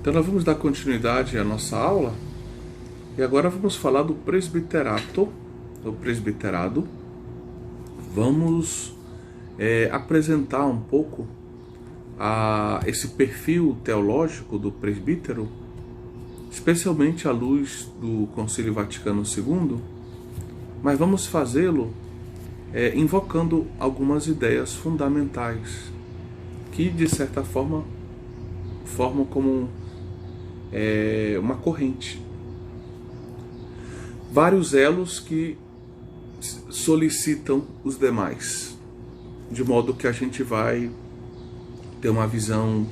Então nós vamos dar continuidade à nossa aula e agora vamos falar do presbiterato, do presbiterado. Vamos apresentar um pouco esse perfil teológico do presbítero, especialmente à luz do Concílio Vaticano II, mas vamos fazê-lo invocando algumas ideias fundamentais que, de certa forma, formam como uma corrente. Vários elos que solicitam os demais, de modo que a gente vai ter uma visão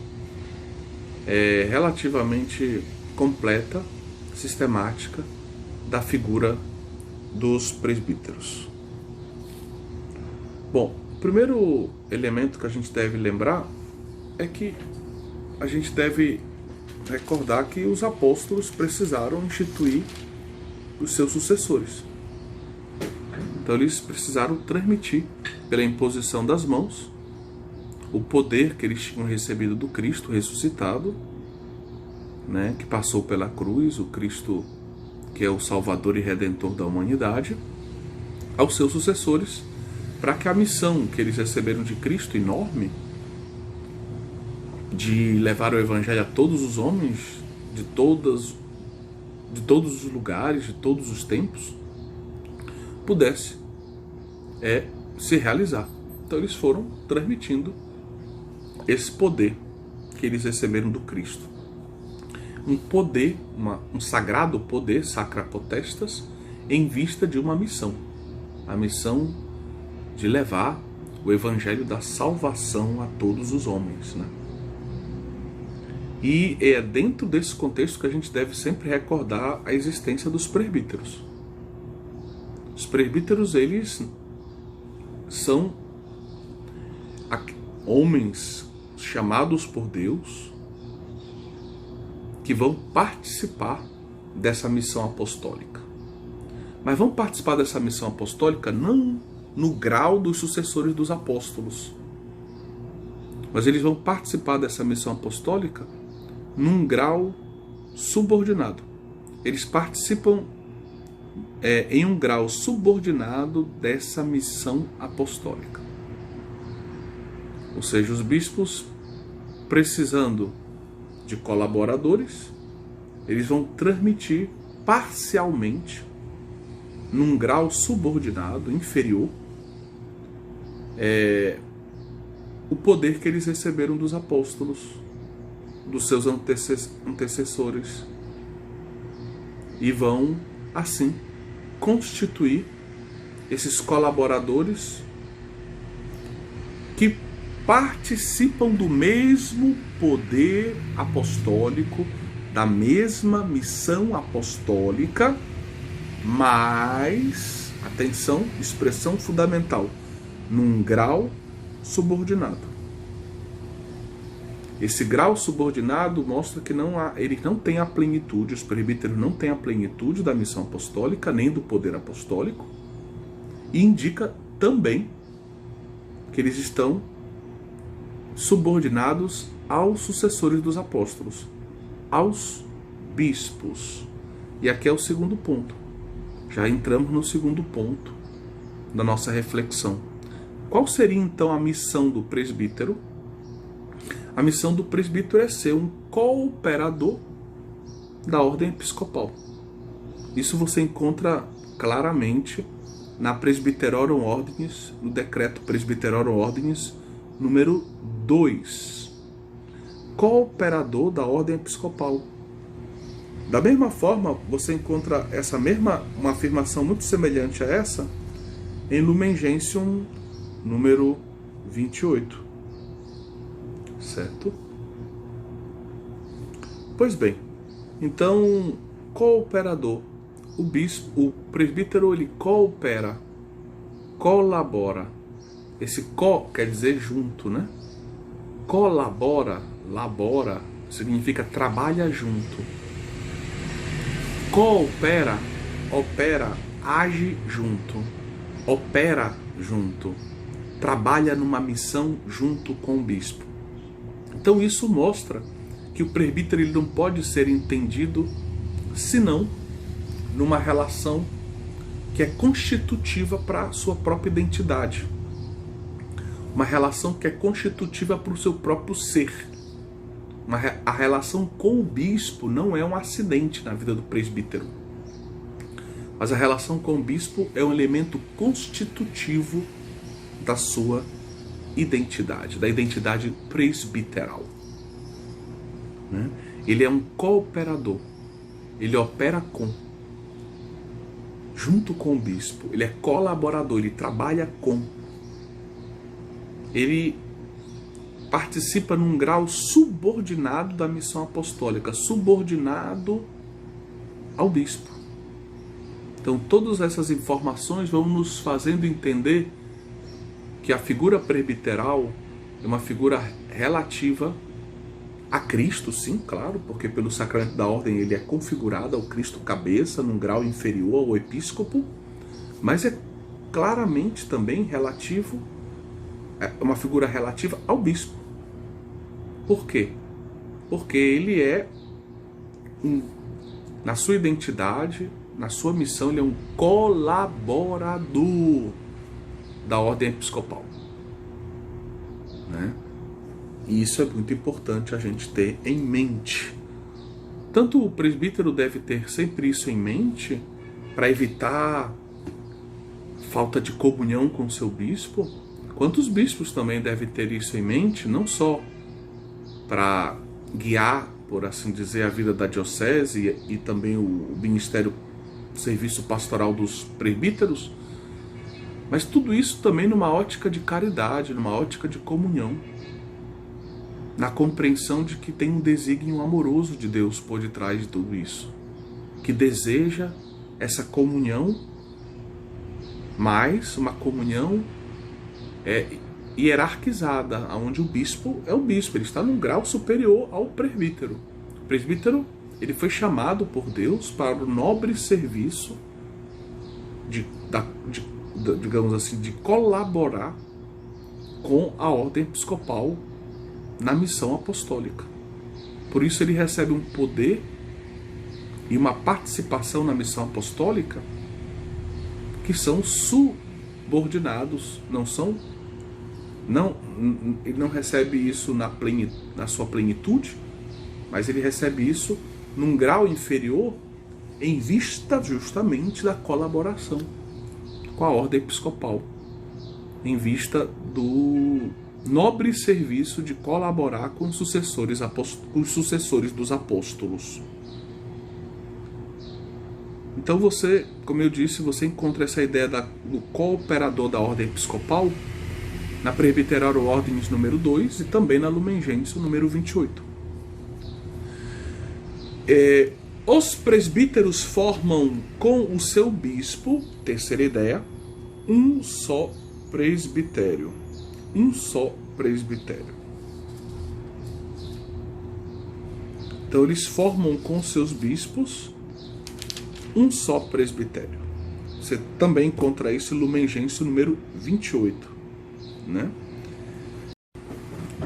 relativamente completa, sistemática, da figura dos presbíteros. Bom, o primeiro elemento que a gente deve lembrar é que a gente deve recordar que os apóstolos precisaram instituir os seus sucessores. Então eles precisaram transmitir, pela imposição das mãos, o poder que eles tinham recebido do Cristo ressuscitado, né, que passou pela cruz, o Cristo que é o Salvador e Redentor da humanidade, aos seus sucessores, para que a missão que eles receberam de Cristo, enorme, de levar o Evangelho a todos os homens, de todos os lugares, de todos os tempos, pudesse se realizar. Então eles foram transmitindo esse poder que eles receberam do Cristo. Um poder, um sagrado poder, sacra potestas, em vista de uma missão. A missão de levar o Evangelho da salvação a todos os homens, né? E é dentro desse contexto que a gente deve sempre recordar a existência dos presbíteros. Os presbíteros, eles são homens chamados por Deus que vão participar dessa missão apostólica. Mas vão participar dessa missão apostólica não no grau dos sucessores dos apóstolos, mas eles vão participar dessa missão apostólica num grau subordinado. Eles participam em um grau subordinado dessa missão apostólica. Ou seja, os bispos, precisando de colaboradores, eles vão transmitir parcialmente, num grau subordinado, inferior, o poder que eles receberam dos apóstolos, dos seus antecessores, e vão, assim, constituir esses colaboradores que participam do mesmo poder apostólico, da mesma missão apostólica, mas, atenção, expressão fundamental, num grau subordinado. Esse grau subordinado mostra que eles não têm a plenitude, os presbíteros não têm a plenitude da missão apostólica, nem do poder apostólico, e indica também que eles estão subordinados aos sucessores dos apóstolos, aos bispos. E aqui é o segundo ponto. Já entramos no segundo ponto da nossa reflexão. Qual seria então a missão do presbítero? A missão do presbítero é ser um cooperador da ordem episcopal. Isso você encontra claramente na Presbyterorum Ordinis, no decreto Presbyterorum Ordinis, número 2. Cooperador da ordem episcopal. Da mesma forma, você encontra uma afirmação muito semelhante a essa em Lumen Gentium, número 28. Certo? Pois bem, então, cooperador. O presbítero, ele coopera, colabora. Esse quer dizer junto, né? Colabora, labora, significa trabalha junto. Coopera, opera, age junto, opera junto, trabalha numa missão junto com o bispo. Então isso mostra que o presbítero ele não pode ser entendido senão numa relação que é constitutiva para a sua própria identidade. Uma relação que é constitutiva para o seu próprio ser. A relação com o bispo não é um acidente na vida do presbítero. Mas a relação com o bispo é um elemento constitutivo da sua identidade, da identidade presbiteral. Ele é um cooperador. Ele opera junto com o bispo. Ele é colaborador, ele trabalha com. Ele participa num grau subordinado da missão apostólica, subordinado ao bispo. Então todas essas informações vão nos fazendo entender que a figura presbiteral é uma figura relativa a Cristo, sim, claro, porque pelo sacramento da ordem ele é configurado ao Cristo cabeça, num grau inferior ao episcopo, mas é claramente também relativo, é uma figura relativa ao bispo. Por quê? Porque ele é, na sua identidade, na sua missão, ele é um colaborador da ordem episcopal. E isso é muito importante a gente ter em mente. Tanto o presbítero deve ter sempre isso em mente, para evitar falta de comunhão com o seu bispo, quanto os bispos também devem ter isso em mente, não só para guiar, por assim dizer, a vida da diocese e também o ministério, o serviço pastoral dos presbíteros, mas tudo isso também numa ótica de caridade, numa ótica de comunhão, na compreensão de que tem um desígnio amoroso de Deus por detrás de tudo isso, que deseja essa comunhão, mas uma comunhão hierarquizada, onde o bispo é o bispo, ele está num grau superior ao presbítero. O presbítero ele foi chamado por Deus para o nobre serviço digamos assim, de colaborar com a ordem episcopal na missão apostólica. Por isso ele recebe um poder e uma participação na missão apostólica que são subordinados, ele não recebe isso na sua plenitude, mas ele recebe isso num grau inferior em vista justamente da colaboração com a ordem episcopal, em vista do nobre serviço de colaborar com os sucessores dos apóstolos. Então você, como eu disse, você encontra essa ideia do cooperador da ordem episcopal na Presbyterorum Ordinis número 2 e também na Lumen Gentium número 28. Os presbíteros formam com o seu bispo, terceira ideia, um só presbitério. Um só presbitério. Então eles formam com seus bispos um só presbitério. Você também encontra isso em Lumen Gentium número 28.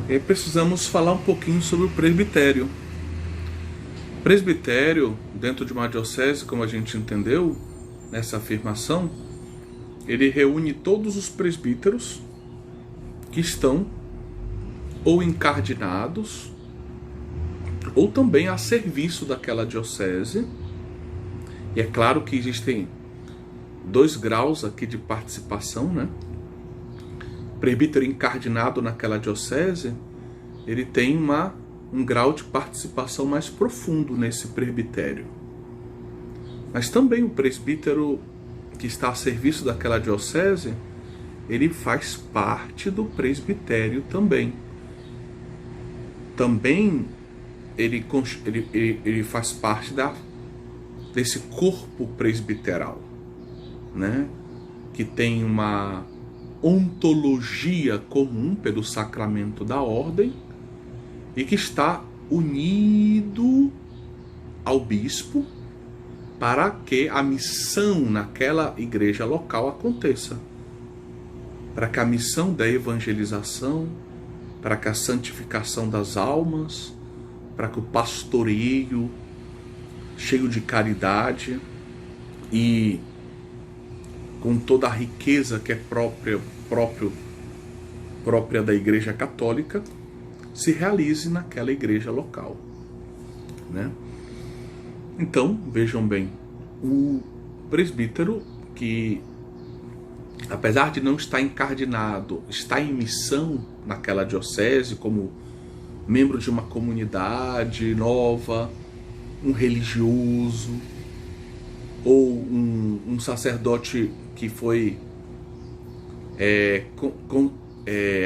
E aí precisamos falar um pouquinho sobre o presbitério. Presbitério, dentro de uma diocese, como a gente entendeu nessa afirmação, ele reúne todos os presbíteros que estão ou encardinados ou também a serviço daquela diocese. E é claro que existem 2 graus aqui de participação, Presbítero encardinado naquela diocese, ele tem um grau de participação mais profundo nesse presbitério. Mas também o presbítero que está a serviço daquela diocese, ele faz parte do presbitério também. Também ele faz parte desse corpo presbiteral, que tem uma ontologia comum pelo sacramento da ordem e que está unido ao bispo para que a missão naquela igreja local aconteça, para que a missão da evangelização, para que a santificação das almas, para que o pastoreio, cheio de caridade e com toda a riqueza que é própria da Igreja Católica, se realize naquela igreja local, né? Então, vejam bem, o presbítero que, apesar de não estar encardinado, está em missão naquela diocese como membro de uma comunidade nova, um religioso ou um sacerdote que foi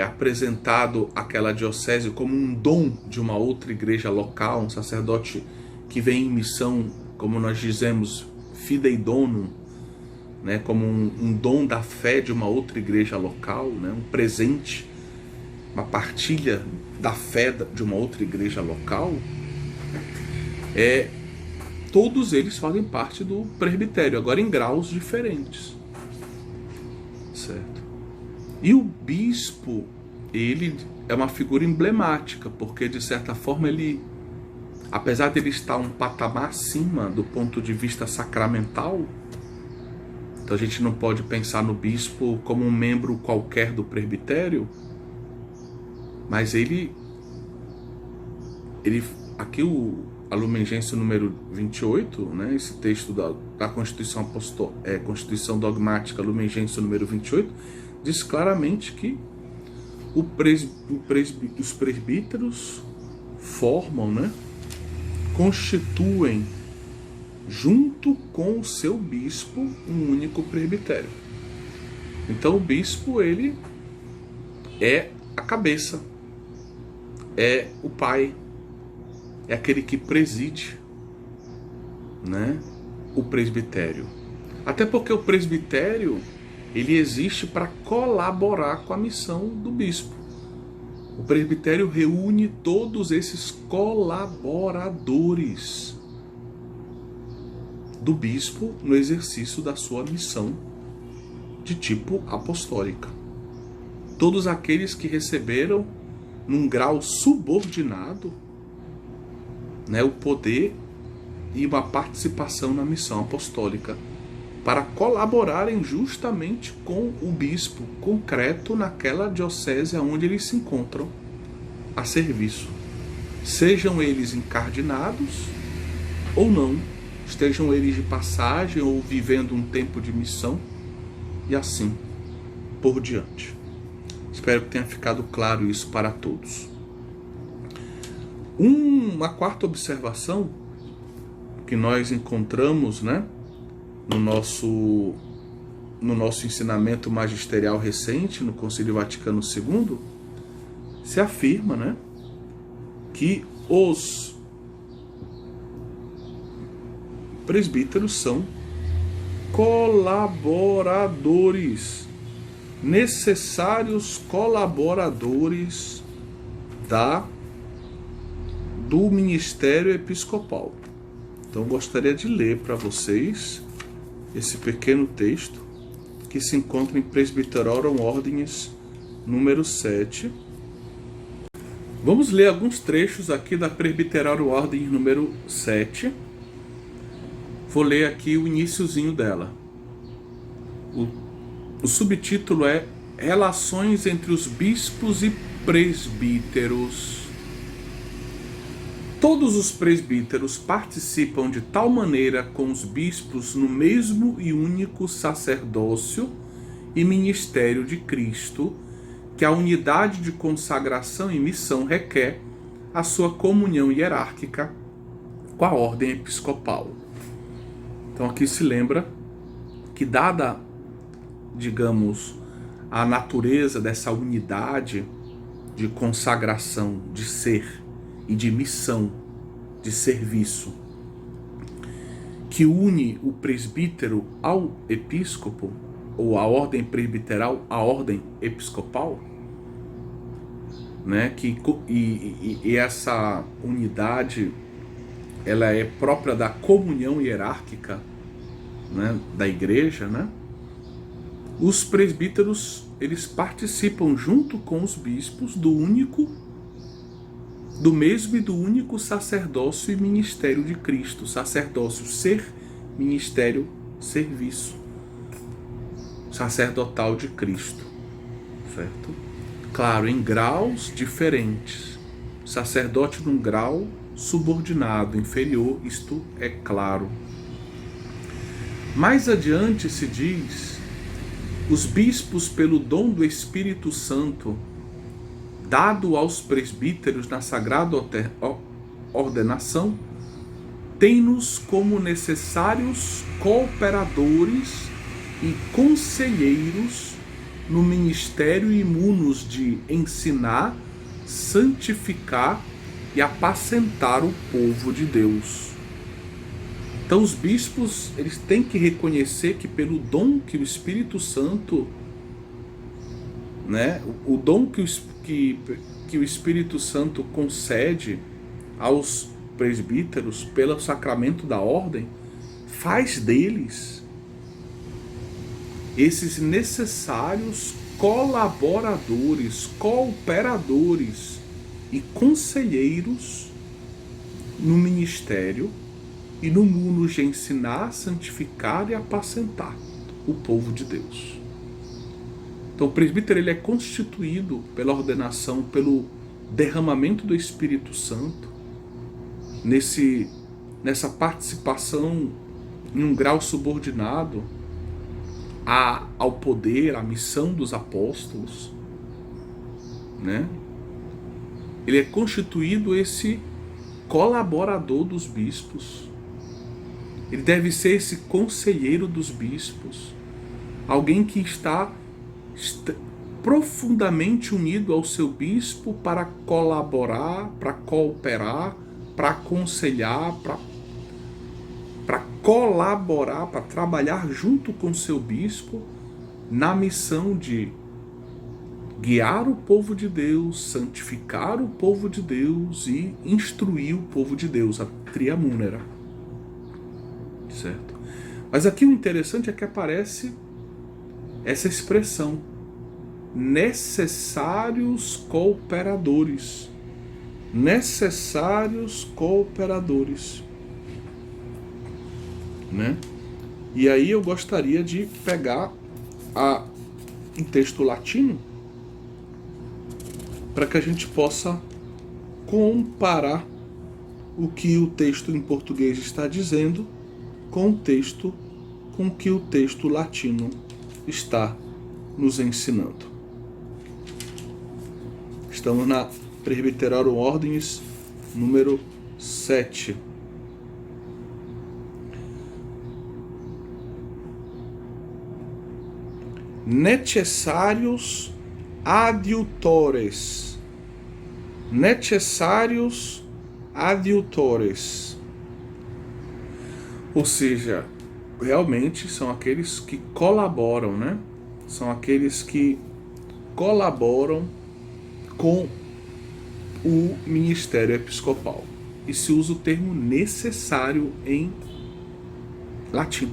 apresentado àquela diocese como um dom de uma outra igreja local, um sacerdote que vem em missão, como nós dizemos, fidei donum, né, como um dom da fé de uma outra igreja local, né, um presente, uma partilha da fé de uma outra igreja local, todos eles fazem parte do presbitério, agora em graus diferentes, certo? E o bispo, ele é uma figura emblemática, porque de certa forma ele, apesar de ele estar um patamar acima do ponto de vista sacramental, então a gente não pode pensar no bispo como um membro qualquer do presbitério, mas ele aqui a Lumen Gentium número 28, né, esse texto da Constituição Dogmática Lumen Gentium número 28, diz claramente que os presbíteros formam, né, constituem, junto com o seu bispo, um único presbitério. Então o bispo, ele é a cabeça, é o pai, é aquele que preside, né, o presbitério. Até porque o presbitério, ele existe para colaborar com a missão do bispo. O presbitério reúne todos esses colaboradores do bispo no exercício da sua missão de tipo apostólica. Todos aqueles que receberam, num grau subordinado, né, o poder e uma participação na missão apostólica, para colaborarem justamente com o bispo concreto naquela diocese onde eles se encontram a serviço. Sejam eles encardinados ou não, estejam eles de passagem ou vivendo um tempo de missão, e assim por diante. Espero que tenha ficado claro isso para todos. Uma quarta observação que nós encontramos, né, no nosso ensinamento magisterial recente, no Concílio Vaticano II, se afirma, né, que os presbíteros são colaboradores, necessários colaboradores do ministério episcopal. Então eu gostaria de ler para vocês esse pequeno texto que se encontra em Presbyterorum Ordinis número 7. Vamos ler alguns trechos aqui da Presbyterorum Ordinis número 7. Vou ler aqui o iniciozinho dela. O subtítulo é Relações entre os bispos e presbíteros. Todos os presbíteros participam de tal maneira com os bispos no mesmo e único sacerdócio e ministério de Cristo, que a unidade de consagração e missão requer a sua comunhão hierárquica com a ordem episcopal. Então aqui se lembra que, dada, digamos, a natureza dessa unidade de consagração, de ser e de missão, de serviço, que une o presbítero ao episcopo, ou a ordem presbiteral à ordem episcopal, né? E essa unidade, ela é própria da comunhão hierárquica, né, da igreja, né? Os presbíteros, eles participam junto com os bispos do único do mesmo e do único sacerdócio e ministério de Cristo. Sacerdócio, ser; ministério, serviço sacerdotal de Cristo, certo? Claro, em graus diferentes. Sacerdote num grau subordinado, inferior, isto é claro. Mais adiante se diz: os bispos, pelo dom do Espírito Santo, dado aos presbíteros na sagrada ordenação, têm-nos como necessários cooperadores e conselheiros no ministério imunos de ensinar, santificar e apacentar o povo de Deus. Então os bispos, eles têm que reconhecer que pelo dom que o Espírito Santo, né, o dom que o Espírito Santo concede aos presbíteros pelo sacramento da ordem, faz deles esses necessários colaboradores, cooperadores e conselheiros no ministério e no mundo de ensinar, santificar e apacentar o povo de Deus. Então o presbítero, ele é constituído pela ordenação, pelo derramamento do Espírito Santo, nessa participação em um grau subordinado ao poder, à missão dos apóstolos, né? Ele é constituído esse colaborador dos bispos. Ele deve ser esse conselheiro dos bispos, alguém que está profundamente unido ao seu bispo para colaborar, para cooperar, para aconselhar, para colaborar, para trabalhar junto com seu bispo na missão de guiar o povo de Deus, santificar o povo de Deus e instruir o povo de Deus, a triamúnera. Certo? Mas aqui o interessante é que aparece essa expressão: necessários cooperadores. Necessários cooperadores. Né? E aí eu gostaria de pegar em texto latino para que a gente possa comparar o que o texto em português está dizendo com o texto com que o texto latino está nos ensinando. Estamos na Presbyterorum Ordinis número 7. Necessários adiutores. Necessários adiutores. Ou seja, realmente são aqueles que colaboram, né? São aqueles que colaboram com o ministério episcopal. E se usa o termo necessário em latim.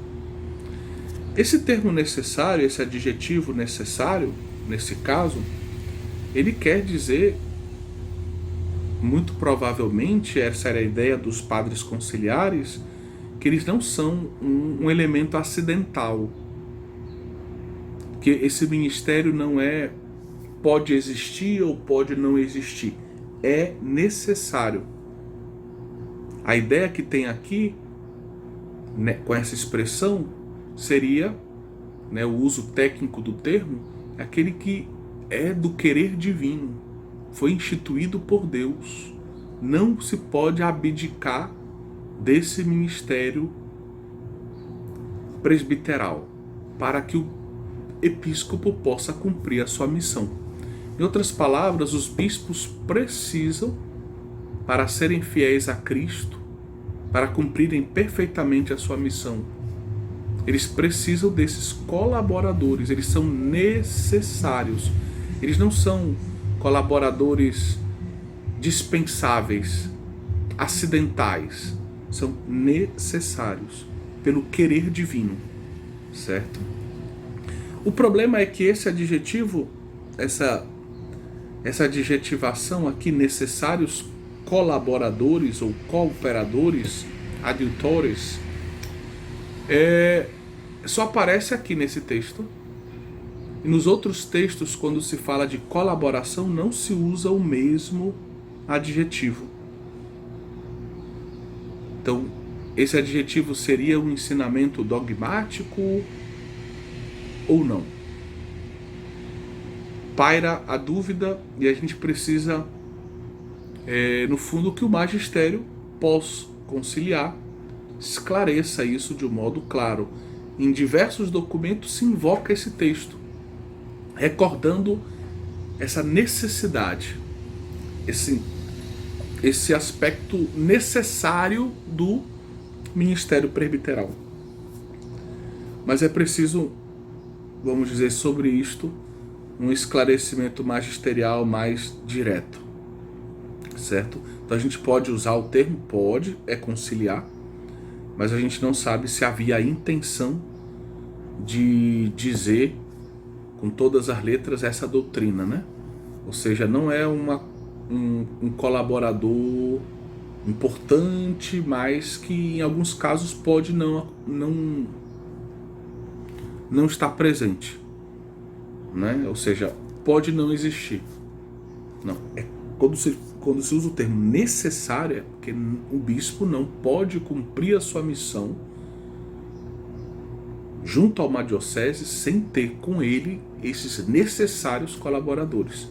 Esse termo necessário, esse adjetivo necessário, nesse caso, ele quer dizer, muito provavelmente, essa era a ideia dos padres conciliares, que eles não são um elemento acidental. Que esse ministério não pode existir ou pode não existir. É necessário. A ideia que tem aqui, né, com essa expressão, seria, né, o uso técnico do termo, aquele que é do querer divino, foi instituído por Deus. Não se pode abdicar desse ministério presbiteral para que o episcopo possa cumprir a sua missão. Em outras palavras, os bispos precisam, para serem fiéis a Cristo, para cumprirem perfeitamente a sua missão, eles precisam desses colaboradores, eles são necessários. Eles não são colaboradores dispensáveis, acidentais. São necessários pelo querer divino, certo? O problema é que esse adjetivo, essa adjetivação aqui, necessários colaboradores ou cooperadores, adjutores, só aparece aqui nesse texto. E nos outros textos, quando se fala de colaboração, não se usa o mesmo adjetivo. Então, esse adjetivo seria um ensinamento dogmático ou não? Paira a dúvida e a gente precisa, no fundo, que o magistério pós-conciliar esclareça isso de um modo claro. Em diversos documentos se invoca esse texto, recordando essa necessidade, esse aspecto necessário do ministério presbiteral. Mas é preciso, vamos dizer, sobre isto, um esclarecimento magisterial mais direto, certo? Então a gente pode usar o termo, pode, é conciliar, mas a gente não sabe se havia a intenção de dizer com todas as letras essa doutrina, né? Ou seja, não é um colaborador importante, mas que em alguns casos pode não estar presente, né? Ou seja, pode não existir. Não, quando se usa o termo necessária, porque o bispo não pode cumprir a sua missão junto a uma diocese sem ter com ele esses necessários colaboradores.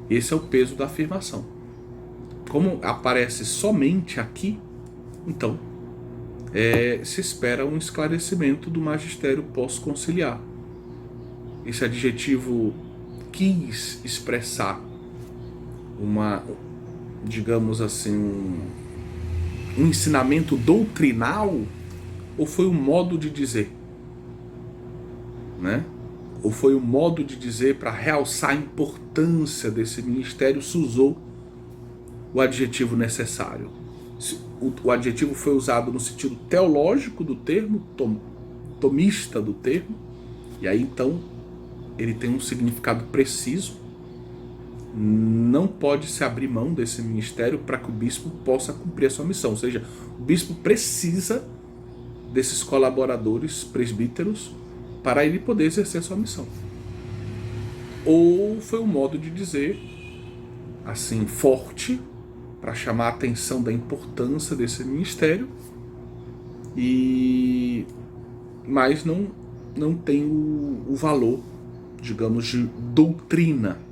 Esse é o peso da afirmação. Como aparece somente aqui, então se espera um esclarecimento do magistério pós-conciliar. Esse adjetivo quis expressar digamos assim, um ensinamento doutrinal, ou foi um modo de dizer, né? Ou foi um modo de dizer para realçar a importância desse ministério, se usou o adjetivo necessário. O adjetivo foi usado no sentido teológico do termo, tomista do termo, e aí então ele tem um significado preciso. Não pode se abrir mão desse ministério para que o bispo possa cumprir a sua missão. Ou seja, o bispo precisa desses colaboradores presbíteros para ele poder exercer a sua missão. Ou foi um modo de dizer, assim, forte, para chamar a atenção da importância desse ministério, mas não tem o valor, digamos, de doutrina,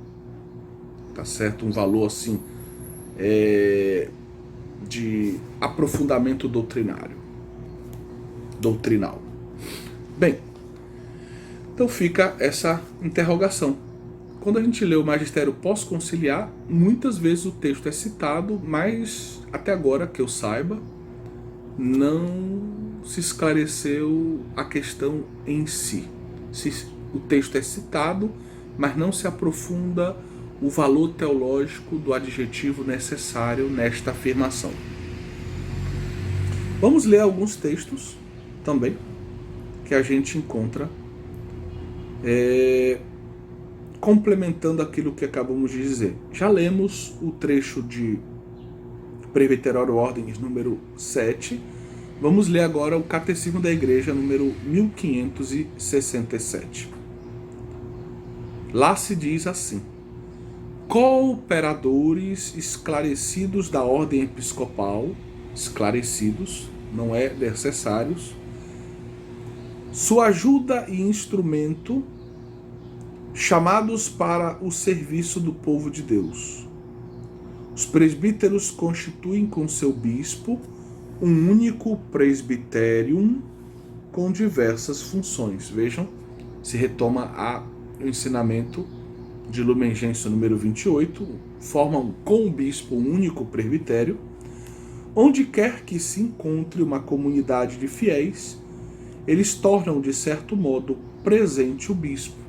tá certo? Um valor assim de aprofundamento doutrinal. Bem, então fica essa interrogação. Quando a gente lê o magistério pós-conciliar, muitas vezes o texto é citado, mas até agora que eu saiba, não se esclareceu a questão em si. O texto é citado, mas não se aprofunda o valor teológico do adjetivo necessário nesta afirmação. Vamos ler alguns textos também que a gente encontra complementando aquilo que acabamos de dizer. Já lemos o trecho de Presbiterório Ordens número 7. Vamos ler agora o Catecismo da Igreja número 1567. Lá se diz assim: cooperadores esclarecidos da ordem episcopal, esclarecidos, não é necessários, sua ajuda e instrumento, chamados para o serviço do povo de Deus. Os presbíteros constituem com seu bispo um único presbiterium com diversas funções. Vejam, se retoma o ensinamento de Lumen Gentium número 28, formam com o bispo um único presbitério. Onde quer que se encontre uma comunidade de fiéis, eles tornam, de certo modo, presente o bispo.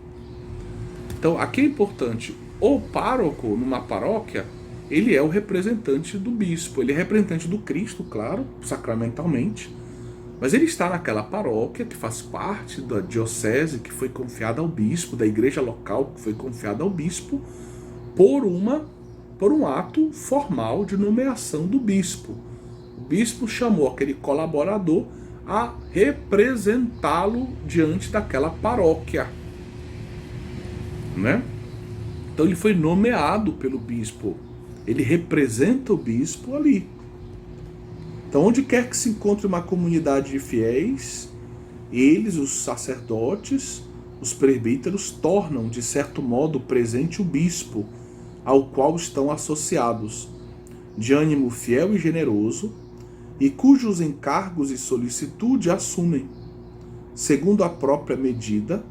Então, aqui é importante, o pároco numa paróquia, ele é o representante do bispo, ele é representante do Cristo, claro, sacramentalmente, mas ele está naquela paróquia que faz parte da diocese que foi confiada ao bispo, da igreja local que foi confiada ao bispo, por uma por um ato formal de nomeação do bispo. O bispo chamou aquele colaborador a representá-lo diante daquela paróquia, né? Então ele foi nomeado pelo bispo, ele representa o bispo ali. Então onde quer que se encontre uma comunidade de fiéis, eles, os sacerdotes, os presbíteros, tornam de certo modo presente o bispo ao qual estão associados, de ânimo fiel e generoso, e cujos encargos e solicitude assumem, segundo a própria medida,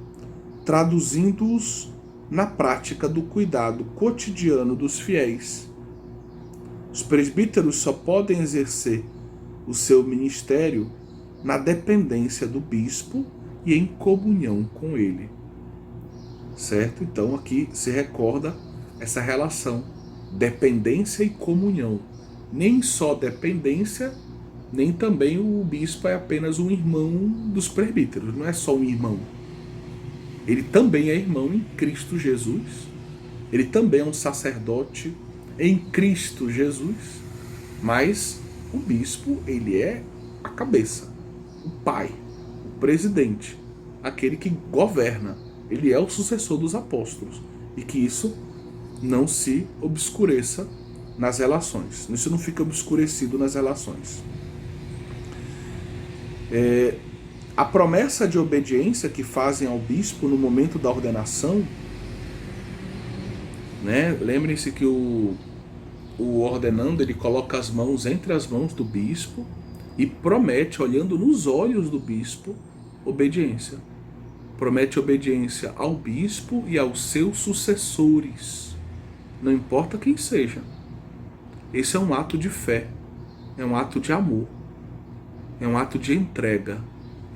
traduzindo-os na prática do cuidado cotidiano dos fiéis. Os presbíteros só podem exercer o seu ministério na dependência do bispo e em comunhão com ele. Certo? Então aqui se recorda essa relação, dependência e comunhão. Nem só dependência, nem também o bispo é apenas um irmão dos presbíteros, não é só um irmão. Ele também é irmão em Cristo Jesus, ele também é um sacerdote em Cristo Jesus, mas o bispo, ele é a cabeça, o pai, o presidente, aquele que governa, ele é o sucessor dos apóstolos, e que isso não se obscureça nas relações, isso não fica obscurecido nas relações. A promessa de obediência que fazem ao bispo no momento da ordenação, né? Lembrem-se que o ordenando, ele coloca as mãos entre as mãos do bispo e promete, olhando nos olhos do bispo, obediência. Promete obediência ao bispo e aos seus sucessores, não importa quem seja. Esse é um ato de fé, é um ato de amor, é um ato de entrega,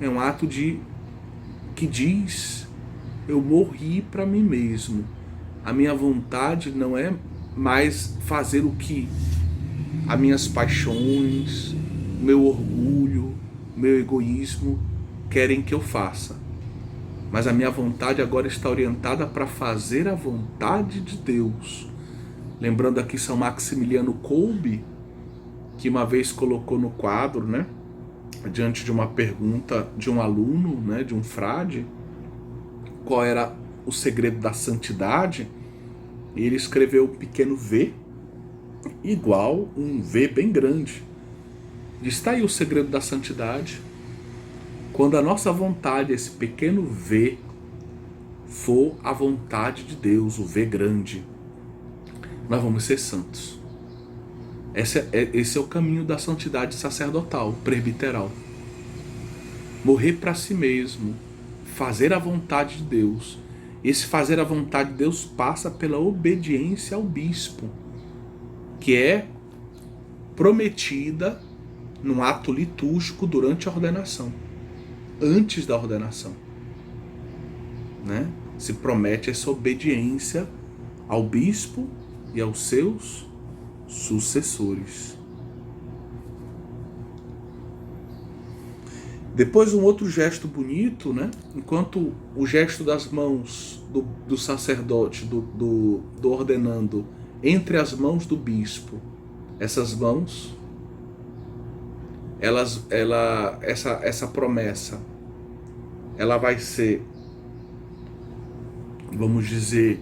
é um ato que diz: eu morri para mim mesmo, a minha vontade não é mais fazer o que as minhas paixões, meu orgulho, meu egoísmo querem que eu faça, mas a minha vontade agora está orientada para fazer a vontade de Deus. Lembrando aqui São Maximiliano Kolbe, que uma vez colocou no quadro, né, diante de uma pergunta de um aluno, né, de um frade, qual era o segredo da santidade, e ele escreveu um pequeno V igual um V bem grande. Está aí o segredo da santidade. Quando a nossa vontade, esse pequeno V, for a vontade de Deus, o V grande, nós vamos ser santos. Esse é o caminho da santidade sacerdotal, presbiteral. Morrer para si mesmo, fazer a vontade de Deus. Esse fazer a vontade de Deus passa pela obediência ao bispo, que é prometida num ato litúrgico durante a ordenação, antes da ordenação, né? Se promete essa obediência ao bispo e aos seus sucessores. Depois um outro gesto bonito, né? Enquanto o gesto das mãos do sacerdote, do ordenando, entre as mãos do bispo, essas mãos, essa promessa, ela vai ser, vamos dizer,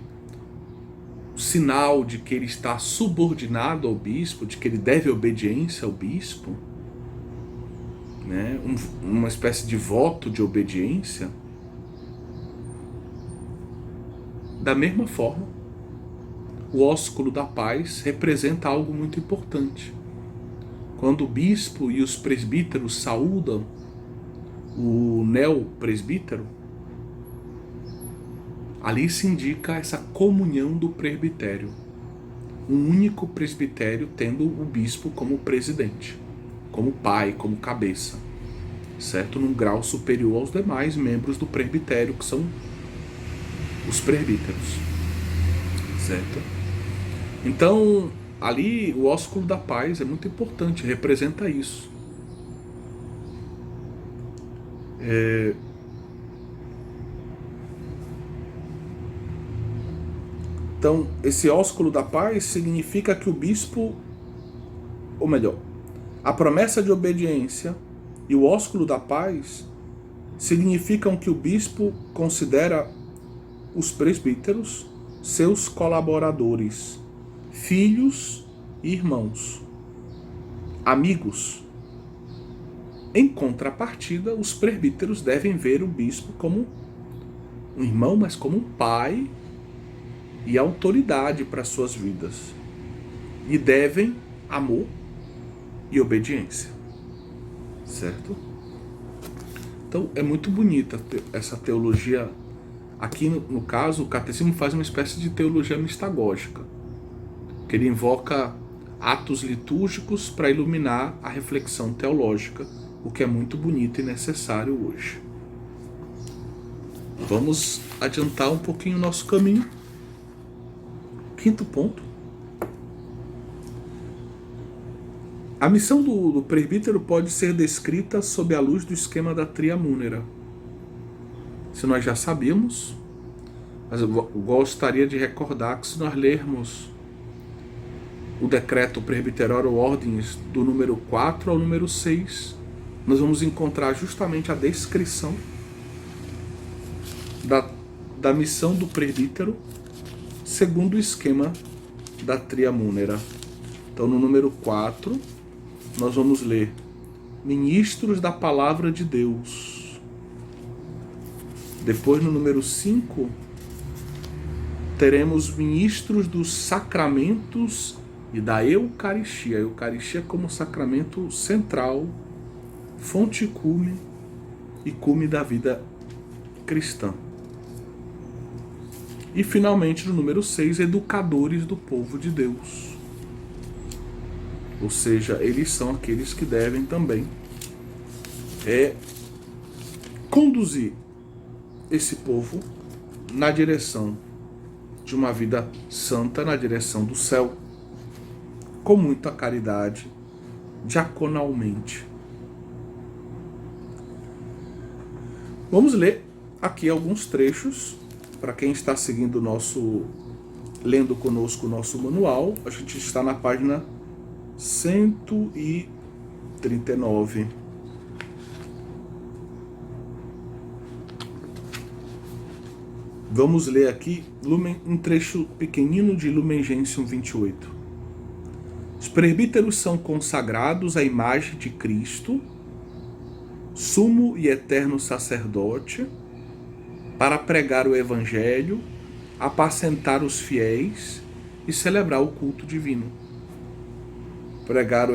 o sinal de que ele está subordinado ao bispo, de que ele deve obediência ao bispo, né? Uma espécie de voto de obediência. Da mesma forma, o ósculo da paz representa algo muito importante. Quando o bispo e os presbíteros saúdam o neopresbítero, ali se indica essa comunhão do presbitério. Um único presbitério tendo o bispo como presidente, como pai, como cabeça, certo? Num grau superior aos demais membros do presbitério, que são os presbíteros, certo? Então, ali o ósculo da paz é muito importante, representa isso. Então, esse ósculo da paz significa que o bispo, ou melhor, a promessa de obediência e o ósculo da paz significam que o bispo considera os presbíteros seus colaboradores, filhos e irmãos, amigos. Em contrapartida, os presbíteros devem ver o bispo como um irmão, mas como um pai e autoridade para suas vidas. E devem amor e obediência. Certo? Então é muito bonita essa teologia. Aqui no caso, o catecismo faz uma espécie de teologia mistagógica, que ele invoca atos litúrgicos para iluminar a reflexão teológica, o que é muito bonito e necessário hoje. Vamos adiantar um pouquinho o nosso caminho. Quinto ponto. A missão do presbítero pode ser descrita sob a luz do esquema da tria múnera. Se nós já sabemos, mas eu gostaria de recordar que se nós lermos o decreto presbiterório ordens do número 4 ao número 6, nós vamos encontrar justamente a descrição da missão do presbítero segundo o esquema da tria múnera. Então, no número 4, nós vamos ler ministros da palavra de Deus. Depois, no número 5, teremos ministros dos sacramentos e da Eucaristia. A Eucaristia como sacramento central, fonte e cume da vida cristã. E, finalmente, no número 6, educadores do povo de Deus. Ou seja, eles são aqueles que devem também conduzir esse povo na direção de uma vida santa, na direção do céu, com muita caridade, diaconalmente. Vamos ler aqui alguns trechos, para quem está seguindo lendo conosco o nosso manual. A gente está na página 139. Vamos ler aqui um trecho pequenino de Lumen Gentium 28. Os presbíteros são consagrados à imagem de Cristo, sumo e eterno sacerdote, para pregar o Evangelho, apacentar os fiéis e celebrar o culto divino. Pregar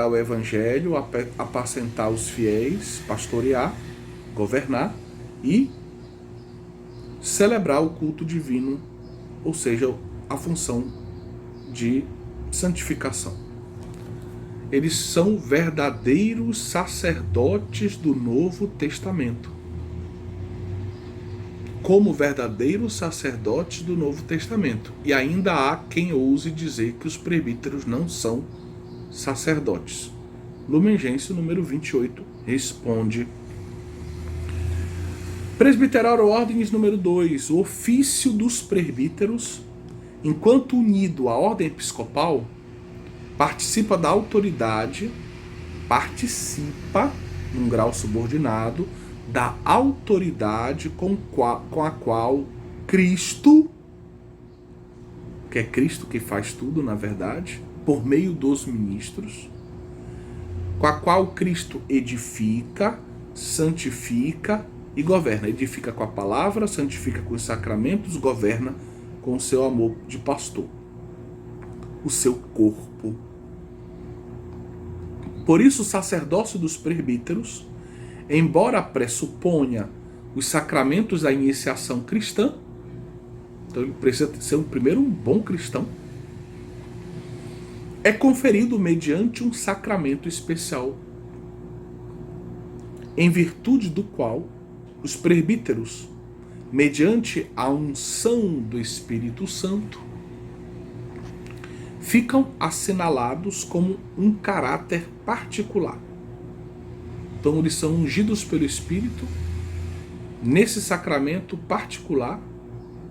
o Evangelho, apacentar os fiéis, pastorear, governar e celebrar o culto divino, ou seja, a função de santificação. Eles são verdadeiros sacerdotes do Novo Testamento. Como verdadeiros sacerdotes do Novo Testamento. E ainda há quem ouse dizer que os presbíteros não são sacerdotes. Lumen Gentium número 28 responde. Presbiterário Ordens número 2. O ofício dos presbíteros, enquanto unido à ordem episcopal, participa da autoridade, num grau subordinado, da autoridade com a qual Cristo, que é Cristo que faz tudo, na verdade, por meio dos ministros, com a qual Cristo edifica, santifica e governa. Edifica com a palavra, santifica com os sacramentos, governa com o seu amor de pastor, o seu corpo. Por isso, o sacerdócio dos presbíteros, embora pressuponha os sacramentos da iniciação cristã, então ele precisa ser primeiro um bom cristão, é conferido mediante um sacramento especial, em virtude do qual os presbíteros, mediante a unção do Espírito Santo, ficam assinalados como um caráter particular. Então eles são ungidos pelo Espírito. Nesse sacramento particular,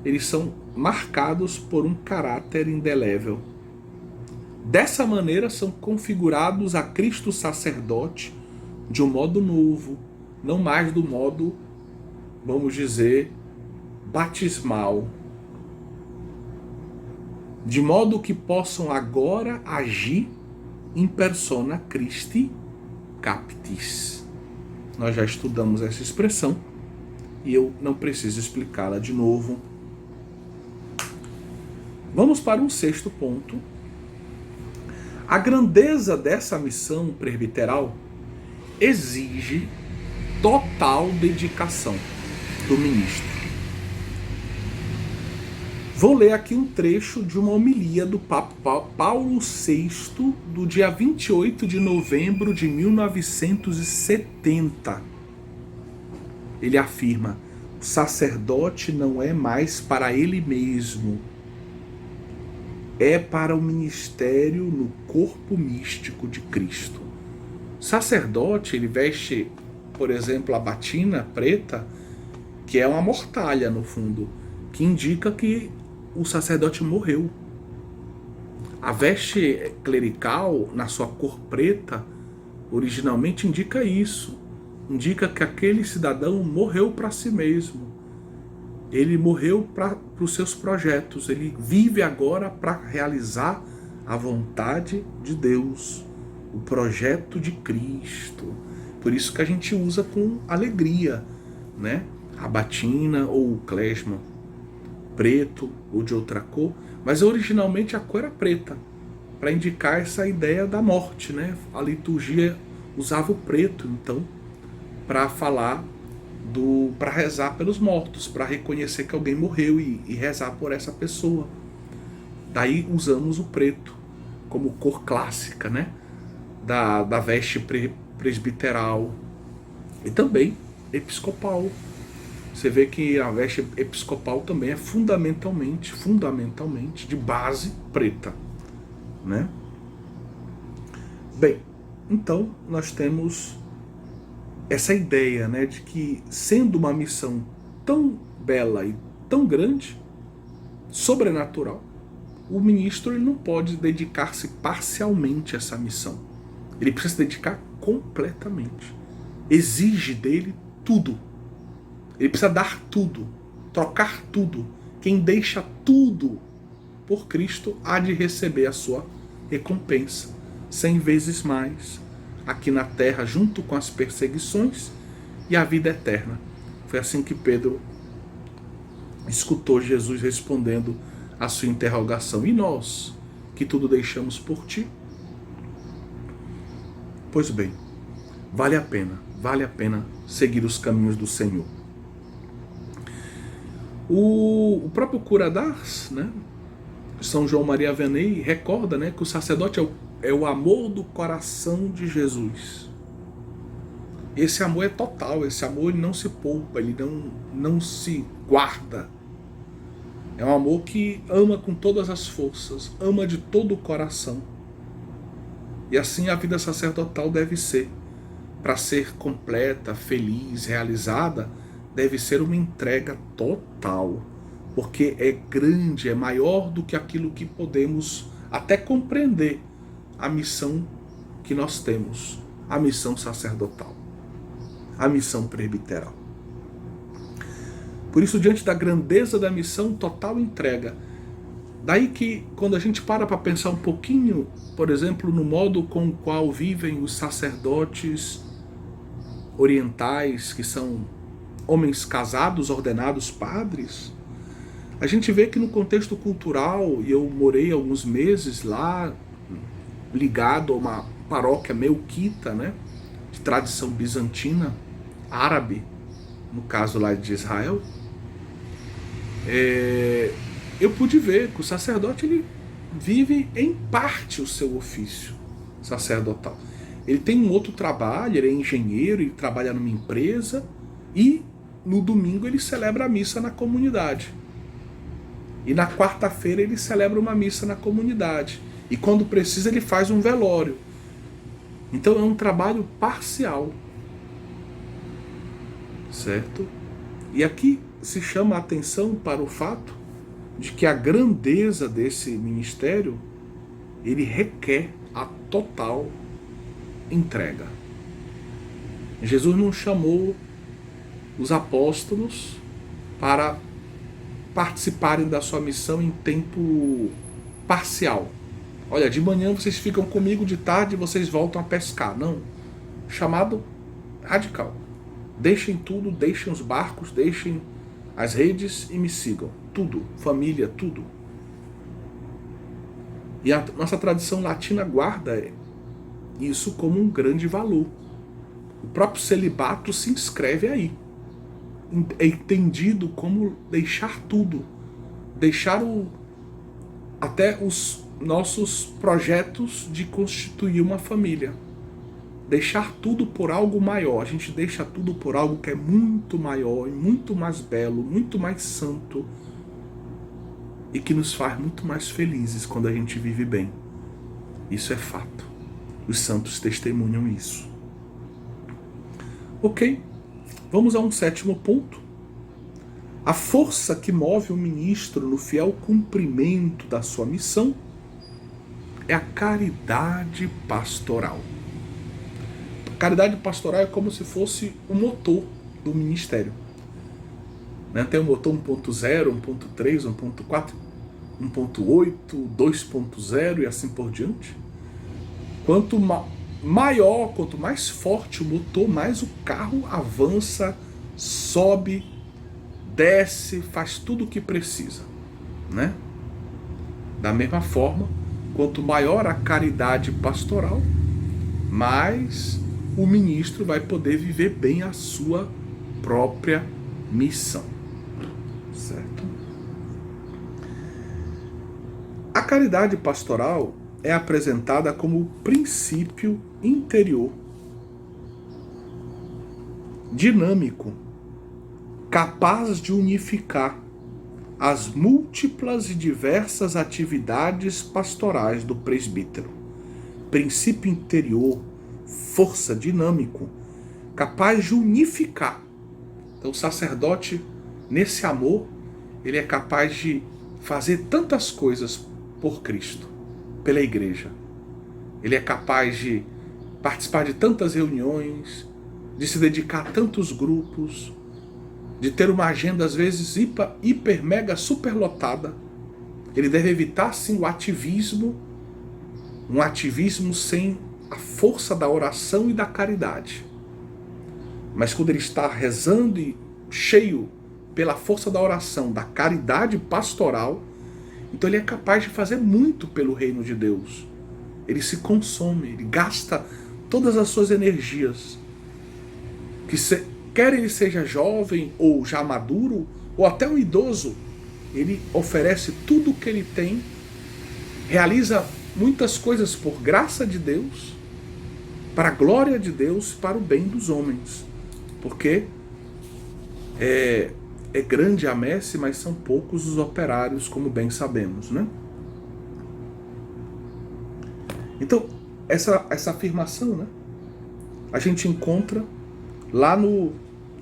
eles são marcados por um caráter indelével. Dessa maneira são configurados a Cristo sacerdote de um modo novo, não mais do modo, vamos dizer, batismal, de modo que possam agora agir in persona Christi captis. Nós já estudamos essa expressão e eu não preciso explicá-la de novo. Vamos para um sexto ponto. A grandeza dessa missão presbiteral exige total dedicação do ministro. Vou ler aqui um trecho de uma homilia do Papa Paulo VI, do dia 28 de novembro de 1970. Ele afirma: o sacerdote não é mais para ele mesmo, é para o ministério no corpo místico de Cristo. O sacerdote, ele veste, por exemplo, a batina preta, que é uma mortalha no fundo, que indica que o sacerdote morreu. A veste clerical, na sua cor preta, originalmente indica isso. Indica que aquele cidadão morreu para si mesmo. Ele morreu para os seus projetos. Ele vive agora para realizar a vontade de Deus, o projeto de Cristo. Por isso que a gente usa com alegria, né? A batina ou o clesma, preto ou de outra cor, mas originalmente a cor era preta, para indicar essa ideia da morte, né? A liturgia usava o preto, então, para falar para rezar pelos mortos, para reconhecer que alguém morreu e rezar por essa pessoa. Daí usamos o preto como cor clássica, né? Da veste presbiteral e também episcopal. Você vê que a veste episcopal também é fundamentalmente de base preta, né? Bem, então nós temos essa ideia, né, de que sendo uma missão tão bela e tão grande, sobrenatural, o ministro ele não pode dedicar-se parcialmente a essa missão. Ele precisa se dedicar completamente. Exige dele tudo. Ele precisa dar tudo, trocar tudo. Quem deixa tudo por Cristo há de receber a sua recompensa 100 vezes mais aqui na terra, junto com as perseguições e a vida eterna. Foi assim que Pedro escutou Jesus respondendo à sua interrogação: e nós, que tudo deixamos por ti? Pois bem, vale a pena seguir os caminhos do Senhor. O próprio cura d'Ars, né, São João Maria Vianney, recorda, né, que o sacerdote é o amor do coração de Jesus. Esse amor é total, esse amor ele não se poupa, ele não se guarda. É um amor que ama com todas as forças, ama de todo o coração. E assim a vida sacerdotal deve ser. Para ser completa, feliz, realizada, deve ser uma entrega total. Porque é grande, é maior do que aquilo que podemos até compreender a missão que nós temos, a missão sacerdotal, a missão presbiteral. Por isso, diante da grandeza da missão, total entrega. Daí que, quando a gente para pensar um pouquinho, por exemplo, no modo com o qual vivem os sacerdotes orientais, que são homens casados, ordenados padres, a gente vê que no contexto cultural, e eu morei alguns meses lá, ligado a uma paróquia melquita, né, de tradição bizantina, árabe, no caso lá de Israel, eu pude ver que o sacerdote ele vive em parte o seu ofício sacerdotal. Ele tem um outro trabalho, ele é engenheiro, ele trabalha numa empresa e no domingo ele celebra a missa na comunidade. E na quarta-feira ele celebra uma missa na comunidade. E quando precisa ele faz um velório. Então é um trabalho parcial. Certo? E aqui se chama a atenção para o fato de que a grandeza desse ministério, ele requer a total entrega. Jesus não chamou os apóstolos para participarem da sua missão em tempo parcial. Olha, de manhã vocês ficam comigo, de tarde vocês voltam a pescar. Não. Chamado radical. Deixem tudo, deixem os barcos, deixem as redes e me sigam. Tudo, família, tudo. E a nossa tradição latina guarda isso como um grande valor. O próprio celibato se inscreve aí. É entendido como deixar tudo. Deixar até os nossos projetos de constituir uma família. Deixar tudo por algo maior. A gente deixa tudo por algo que é muito maior, e muito mais belo, muito mais santo, e que nos faz muito mais felizes quando a gente vive bem. Isso é fato. Os santos testemunham isso. Ok, vamos a um sétimo ponto. A força que move o ministro no fiel cumprimento da sua missão é a caridade pastoral. A caridade pastoral é como se fosse o motor do ministério. Tem o motor 1.0, 1.3, 1.4, 1.8, 2.0 e assim por diante. Quanto maior, quanto mais forte o motor, mais o carro avança, sobe, desce, faz tudo o que precisa, né? Da mesma forma, quanto maior a caridade pastoral, mais o ministro vai poder viver bem a sua própria missão. Certo? A caridade pastoral é apresentada como o princípio interior, dinâmico, capaz de unificar as múltiplas e diversas atividades pastorais do presbítero. Princípio interior, força, dinâmico, capaz de unificar. Então o sacerdote, nesse amor, ele é capaz de fazer tantas coisas por Cristo, pela igreja. Ele é capaz de participar de tantas reuniões, de se dedicar a tantos grupos, de ter uma agenda às vezes hiper, mega, superlotada. Ele deve evitar sim o ativismo, um ativismo sem a força da oração e da caridade. Mas quando ele está rezando e cheio pela força da oração, da caridade pastoral, então ele é capaz de fazer muito pelo reino de Deus. Ele se consome, ele gasta todas as suas energias. Quer ele seja jovem ou já maduro, ou até um idoso, ele oferece tudo o que ele tem, realiza muitas coisas por graça de Deus, para a glória de Deus, para o bem dos homens. Porque é grande a messe, mas são poucos os operários, como bem sabemos, né? Então, essa afirmação, né, a gente encontra lá no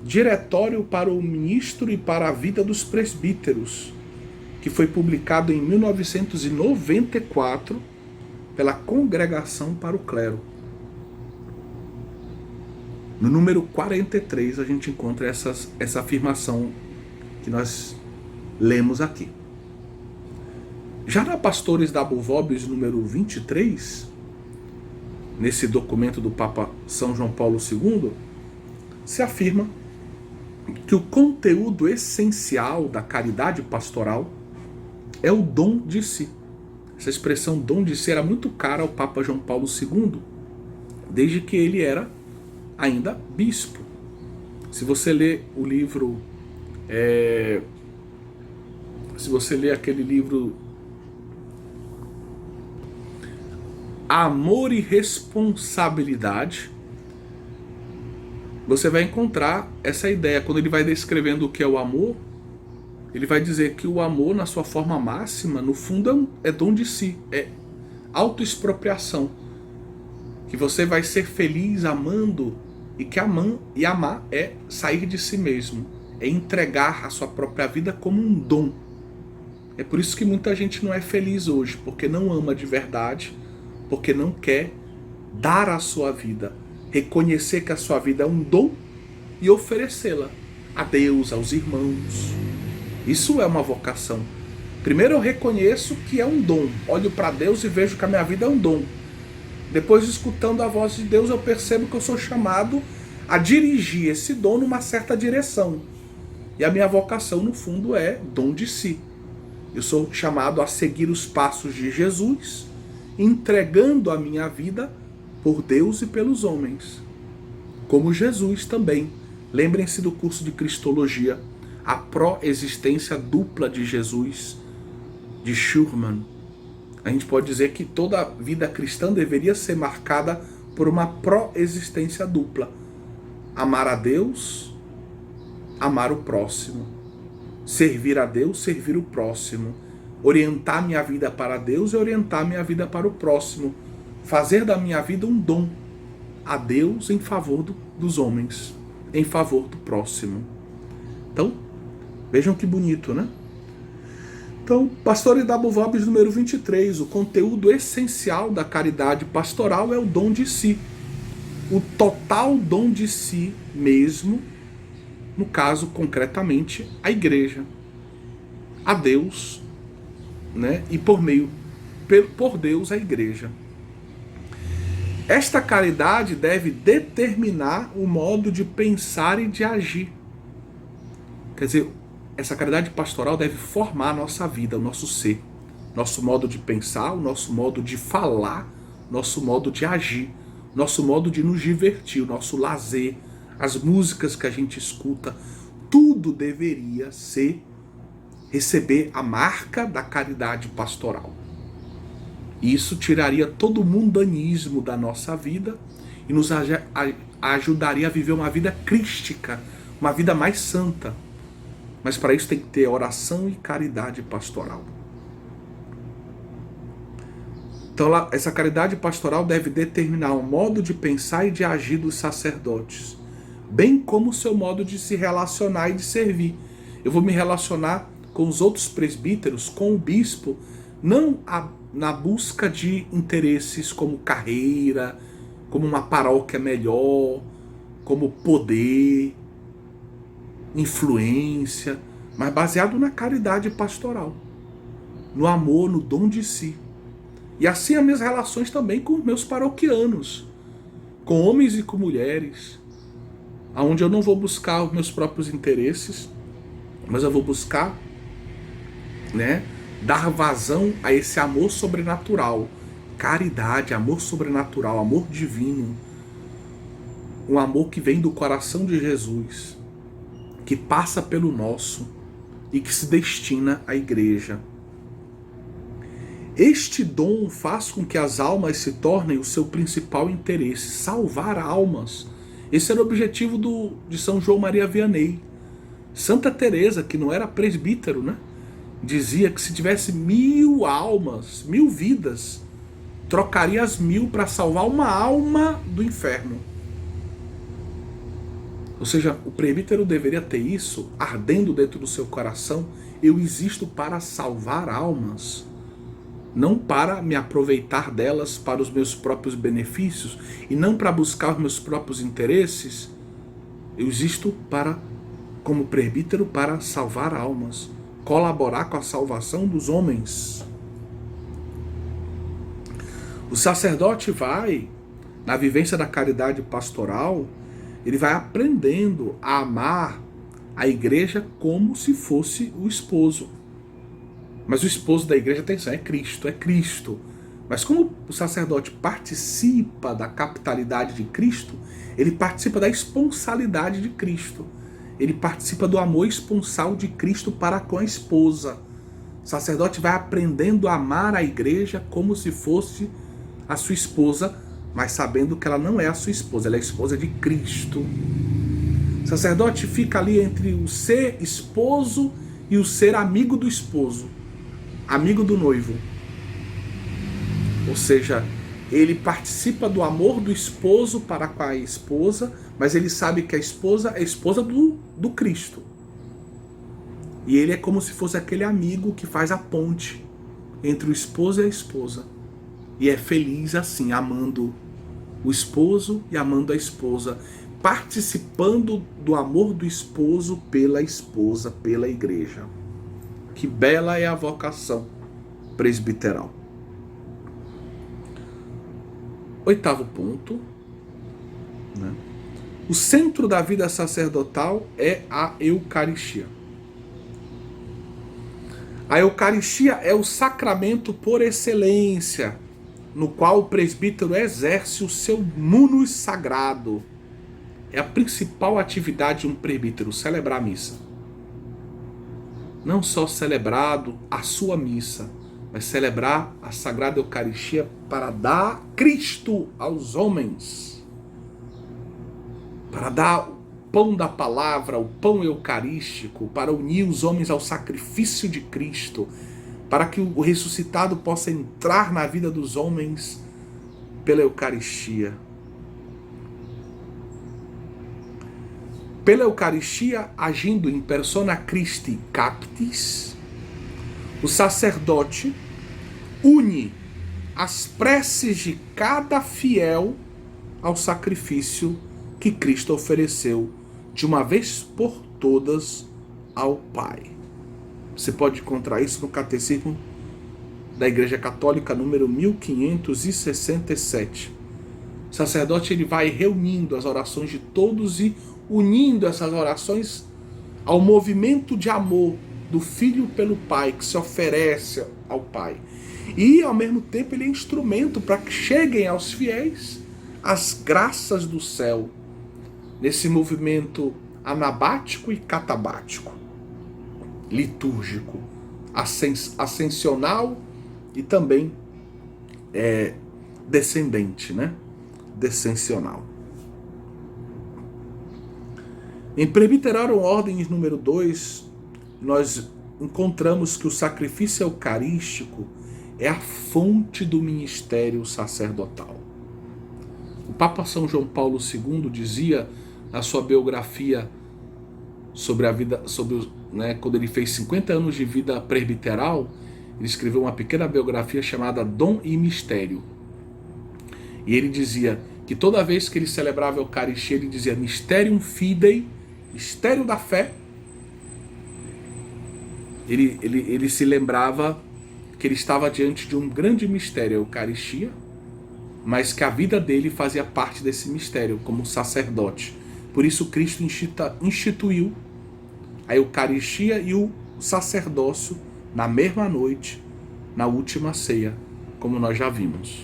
Diretório para o Ministro e para a Vida dos Presbíteros, que foi publicado em 1994 pela Congregação para o Clero. No número 43 a gente encontra essa afirmação que nós lemos aqui. Já na Pastores da Vobis número 23, nesse documento do Papa São João Paulo II, se afirma que o conteúdo essencial da caridade pastoral é o dom de si. Essa expressão dom de si era muito cara ao Papa João Paulo II, desde que ele era ainda bispo. Se você ler o livro, se você ler aquele livro Amor e Responsabilidade, você vai encontrar essa ideia. Quando ele vai descrevendo o que é o amor, ele vai dizer que o amor, na sua forma máxima, no fundo é dom de si, é autoexpropriação. Que você vai ser feliz amando, e que amar é sair de si mesmo, é entregar a sua própria vida como um dom. É por isso que muita gente não é feliz hoje, porque não ama de verdade, porque não quer dar a sua vida, reconhecer que a sua vida é um dom e oferecê-la a Deus, aos irmãos. Isso é uma vocação. Primeiro eu reconheço que é um dom, olho para Deus e vejo que a minha vida é um dom. Depois, escutando a voz de Deus, eu percebo que eu sou chamado a dirigir esse dom numa certa direção. E a minha vocação, no fundo, é dom de si. Eu sou chamado a seguir os passos de Jesus, entregando a minha vida por Deus e pelos homens. Como Jesus também. Lembrem-se do curso de Cristologia, a pró-existência dupla de Jesus, de Schurman. A gente pode dizer que toda a vida cristã deveria ser marcada por uma pró-existência dupla. Amar a Deus, amar o próximo. Servir a Deus, servir o próximo. Orientar minha vida para Deus e orientar minha vida para o próximo. Fazer da minha vida um dom a Deus em favor dos homens, em favor do próximo. Então, vejam que bonito, né? Então, Pastore W. Vobis, número 23, o conteúdo essencial da caridade pastoral é o dom de si. O total dom de si mesmo, no caso, concretamente, a igreja. A Deus, né? E por Deus, a igreja. Esta caridade deve determinar o modo de pensar e de agir. Quer dizer, essa caridade pastoral deve formar a nossa vida, o nosso ser, nosso modo de pensar, o nosso modo de falar, nosso modo de agir, nosso modo de nos divertir, o nosso lazer, as músicas que a gente escuta, tudo deveria receber a marca da caridade pastoral. Isso tiraria todo o mundanismo da nossa vida e nos ajudaria a viver uma vida crística, uma vida mais santa. Mas para isso tem que ter oração e caridade pastoral. Então essa caridade pastoral deve determinar o modo de pensar e de agir dos sacerdotes, bem como o seu modo de se relacionar e de servir. Eu vou me relacionar com os outros presbíteros, com o bispo, não na busca de interesses como carreira, como uma paróquia melhor, como poder, influência, mas baseado na caridade pastoral, no amor, no dom de si. E assim as minhas relações também com meus paroquianos, com homens e com mulheres, onde eu não vou buscar os meus próprios interesses, mas eu vou buscar, né, dar vazão a esse amor sobrenatural, caridade, amor sobrenatural, amor divino, um amor que vem do coração de Jesus, que passa pelo nosso e que se destina à igreja. Este dom faz com que as almas se tornem o seu principal interesse, salvar almas. Esse era o objetivo de São João Maria Vianney. Santa Teresa, que não era presbítero, né, dizia que se tivesse 1000 almas, 1000 vidas, trocaria as 1000 para salvar uma alma do inferno. Ou seja, o presbítero deveria ter isso ardendo dentro do seu coração. Eu existo para salvar almas, não para me aproveitar delas para os meus próprios benefícios e não para buscar os meus próprios interesses. Eu existo como presbítero para salvar almas, colaborar com a salvação dos homens. O sacerdote vai, na vivência da caridade pastoral, ele vai aprendendo a amar a igreja como se fosse o esposo. Mas o esposo da igreja, atenção, é Cristo. Mas como o sacerdote participa da capitalidade de Cristo, ele participa da esponsalidade de Cristo. Ele participa do amor esponsal de Cristo para com a esposa. O sacerdote vai aprendendo a amar a igreja como se fosse a sua esposa, mas sabendo que ela não é a sua esposa, ela é a esposa de Cristo. O sacerdote fica ali entre o ser esposo e o ser amigo do esposo, amigo do noivo. Ou seja, ele participa do amor do esposo para com a esposa, mas ele sabe que a esposa é a esposa do Cristo. E ele é como se fosse aquele amigo que faz a ponte entre o esposo e a esposa. E é feliz assim, amando o esposo e amando a esposa, participando do amor do esposo pela esposa, pela igreja. Que bela é a vocação presbiteral. 8º ponto, né? O centro da vida sacerdotal é a Eucaristia. A Eucaristia é o sacramento por excelência, no qual o presbítero exerce o seu munus sagrado. É a principal atividade de um presbítero, celebrar a missa. Não só celebrado a sua missa, mas celebrar a Sagrada Eucaristia para dar Cristo aos homens. Para dar o pão da palavra, o pão eucarístico, para unir os homens ao sacrifício de Cristo, para que o ressuscitado possa entrar na vida dos homens pela Eucaristia. Pela Eucaristia, agindo em persona Christi Captis, o sacerdote une as preces de cada fiel ao sacrifício que Cristo ofereceu de uma vez por todas ao Pai. Você pode encontrar isso no Catecismo da Igreja Católica, número 1567. O sacerdote ele vai reunindo as orações de todos e unindo essas orações ao movimento de amor do Filho pelo Pai, que se oferece ao Pai. E, ao mesmo tempo, ele é instrumento para que cheguem aos fiéis as graças do céu, nesse movimento anabático e catabático, litúrgico, ascensional e também descendente, né? Descensional. Em Presbyterorum Ordinis número 2, nós encontramos que o sacrifício eucarístico é a fonte do ministério sacerdotal. O Papa São João Paulo II dizia na sua biografia sobre a vida, quando ele fez 50 anos de vida presbiteral, ele escreveu uma pequena biografia chamada Dom e Mistério. E ele dizia que toda vez que ele celebrava a Eucaristia, ele dizia Mysterium Fidei, mistério da fé. Ele se lembrava que ele estava diante de um grande mistério, a Eucaristia, mas que a vida dele fazia parte desse mistério, como sacerdote. Por isso Cristo instituiu a Eucaristia e o sacerdócio na mesma noite, na última ceia, como nós já vimos.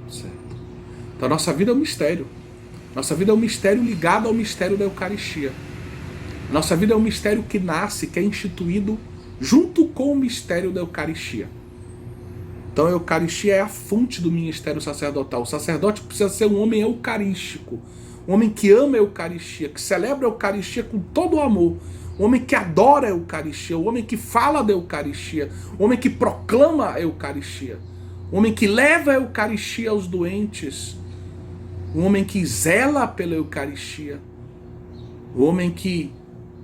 Certo? Então a nossa vida é um mistério. Nossa vida é um mistério ligado ao mistério da Eucaristia. Nossa vida é um mistério que nasce, que é instituído junto com o mistério da Eucaristia. Então a Eucaristia é a fonte do ministério sacerdotal. O sacerdote precisa ser um homem eucarístico, um homem que ama a Eucaristia, que celebra a Eucaristia com todo o amor, um homem que adora a Eucaristia, um homem que fala da Eucaristia, um homem que proclama a Eucaristia, um homem que leva a Eucaristia aos doentes, um homem que zela pela Eucaristia, um homem que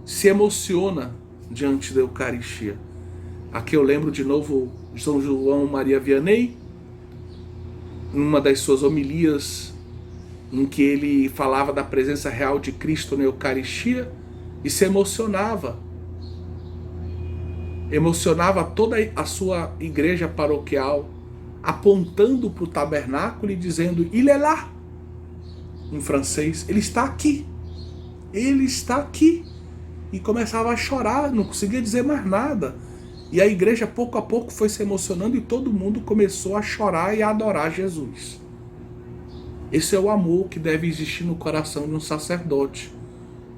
se emociona diante da Eucaristia. Aqui eu lembro de novo de São João Maria Vianney, numa das suas homilias, em que ele falava da presença real de Cristo na Eucaristia e se emocionava. Emocionava toda a sua igreja paroquial, apontando para o tabernáculo e dizendo, il est là, em francês, ele está aqui. Ele está aqui. E começava a chorar, não conseguia dizer mais nada. E a igreja, pouco a pouco, foi se emocionando e todo mundo começou a chorar e a adorar Jesus. Esse é o amor que deve existir no coração de um sacerdote.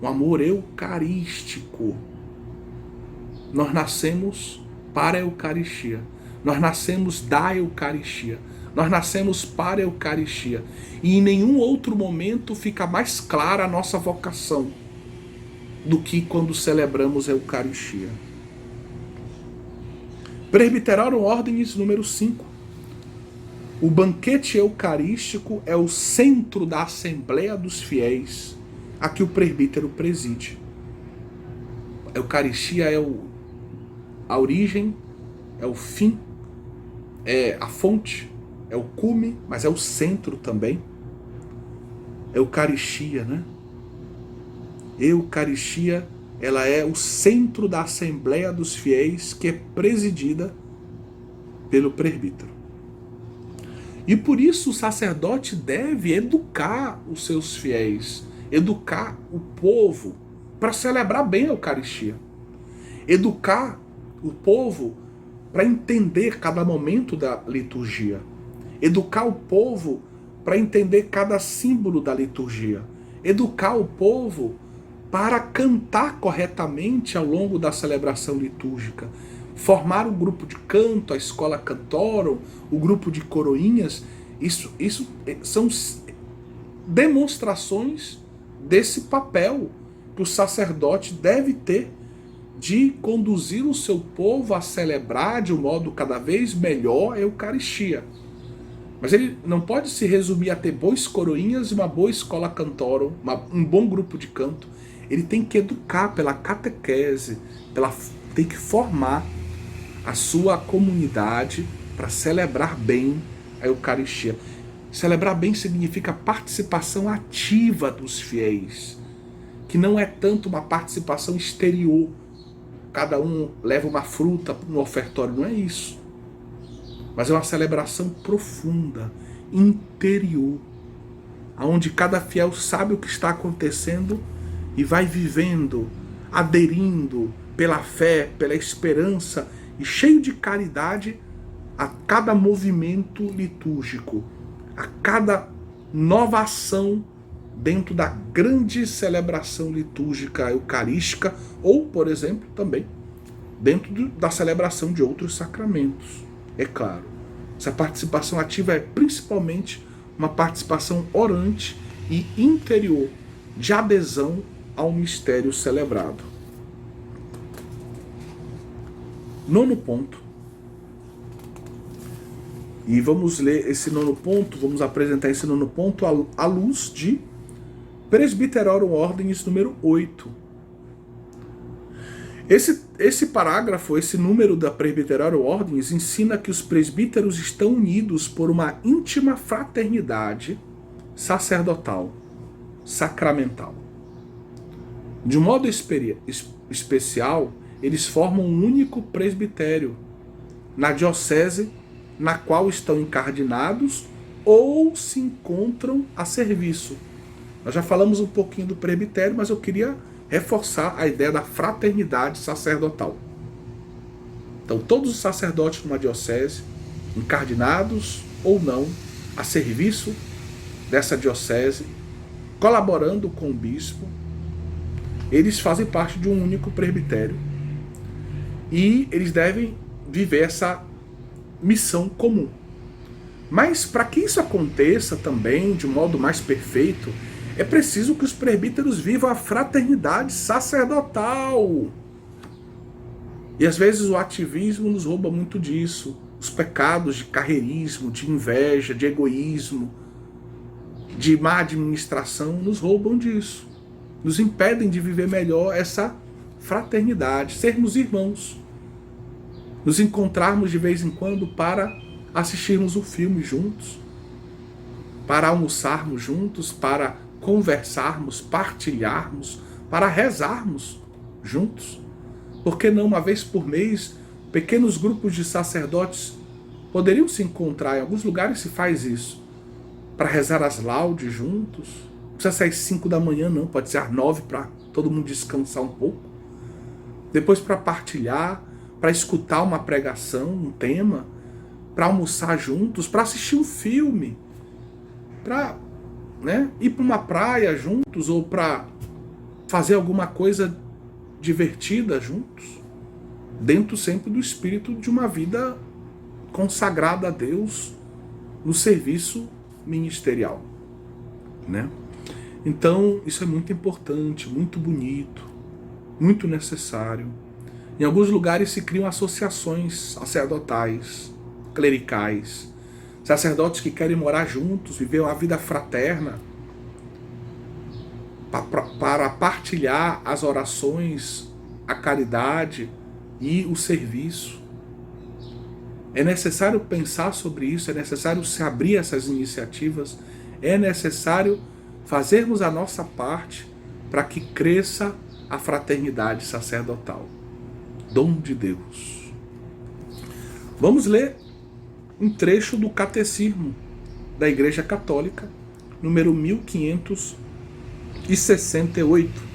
Um amor eucarístico. Nós nascemos para a Eucaristia. Nós nascemos da Eucaristia. Nós nascemos para a Eucaristia. E em nenhum outro momento fica mais clara a nossa vocação do que quando celebramos a Eucaristia. Presbyterorum Ordinis número 5. O banquete eucarístico é o centro da Assembleia dos Fiéis, a que o presbítero preside. A Eucaristia é a origem, é o fim, é a fonte, é o cume, mas é o centro também. Eucaristia, né? Eucaristia, ela é o centro da Assembleia dos Fiéis, que é presidida pelo presbítero. E por isso o sacerdote deve educar os seus fiéis, educar o povo para celebrar bem a Eucaristia. Educar o povo para entender cada momento da liturgia. Educar o povo para entender cada símbolo da liturgia. Educar o povo para cantar corretamente ao longo da celebração litúrgica. Formar um grupo de canto, a escola cantorum, o grupo de coroinhas, isso são demonstrações desse papel que o sacerdote deve ter de conduzir o seu povo a celebrar de um modo cada vez melhor a Eucaristia. Mas ele não pode se resumir a ter boas coroinhas e uma boa escola cantorum, um bom grupo de canto. Ele tem que educar pela catequese, tem que formar a sua comunidade para celebrar bem a Eucaristia. Celebrar bem significa participação ativa dos fiéis, que não é tanto uma participação exterior. Cada um leva uma fruta no ofertório, não é isso. Mas é uma celebração profunda, interior, onde cada fiel sabe o que está acontecendo e vai vivendo, aderindo pela fé, pela esperança e cheio de caridade a cada movimento litúrgico, a cada nova ação dentro da grande celebração litúrgica eucarística ou, por exemplo, também dentro da celebração de outros sacramentos. É claro, essa participação ativa é principalmente uma participação orante e interior, de adesão ao mistério celebrado. Nono ponto. E vamos ler esse nono ponto, vamos apresentar esse nono ponto à luz de Presbyterorum Ordinis número 8. Esse parágrafo, esse número da Presbyterorum Ordinis ensina que os presbíteros estão unidos por uma íntima fraternidade sacerdotal, sacramental. De um modo especial, eles formam um único presbitério na diocese na qual estão encardinados ou se encontram a serviço. Nós já falamos um pouquinho do presbitério, mas eu queria reforçar a ideia da fraternidade sacerdotal. Então, todos os sacerdotes de uma diocese, encardinados ou não, a serviço dessa diocese, colaborando com o bispo, eles fazem parte de um único presbitério. E eles devem viver essa missão comum. Mas para que isso aconteça também de um modo mais perfeito, é preciso que os presbíteros vivam a fraternidade sacerdotal. E às vezes o ativismo nos rouba muito disso. Os pecados de carreirismo, de inveja, de egoísmo, de má administração nos roubam disso. Nos impedem de viver melhor essa fraternidade, sermos irmãos. Nos encontrarmos de vez em quando para assistirmos um filme juntos, para almoçarmos juntos, para conversarmos, partilharmos, para rezarmos juntos. Por que não, uma vez por mês, pequenos grupos de sacerdotes poderiam se encontrar? Em alguns lugares se faz isso, para rezar as laudes juntos. Não precisa ser às 5 da manhã, não, pode ser às 9 para todo mundo descansar um pouco. Depois para partilhar, para escutar uma pregação, um tema, para almoçar juntos, para assistir um filme, para ir para uma praia juntos ou para fazer alguma coisa divertida juntos, dentro sempre do espírito de uma vida consagrada a Deus no serviço ministerial, né? Então isso é muito importante, muito bonito, muito necessário. Em alguns lugares se criam associações sacerdotais, clericais, sacerdotes que querem morar juntos, viver uma vida fraterna, para partilhar as orações a caridade e o serviço. É necessário pensar sobre isso, é necessário se abrir essas iniciativas, é necessário fazermos a nossa parte para que cresça a fraternidade sacerdotal. Dom de Deus. Vamos ler um trecho do Catecismo da Igreja Católica, número 1568.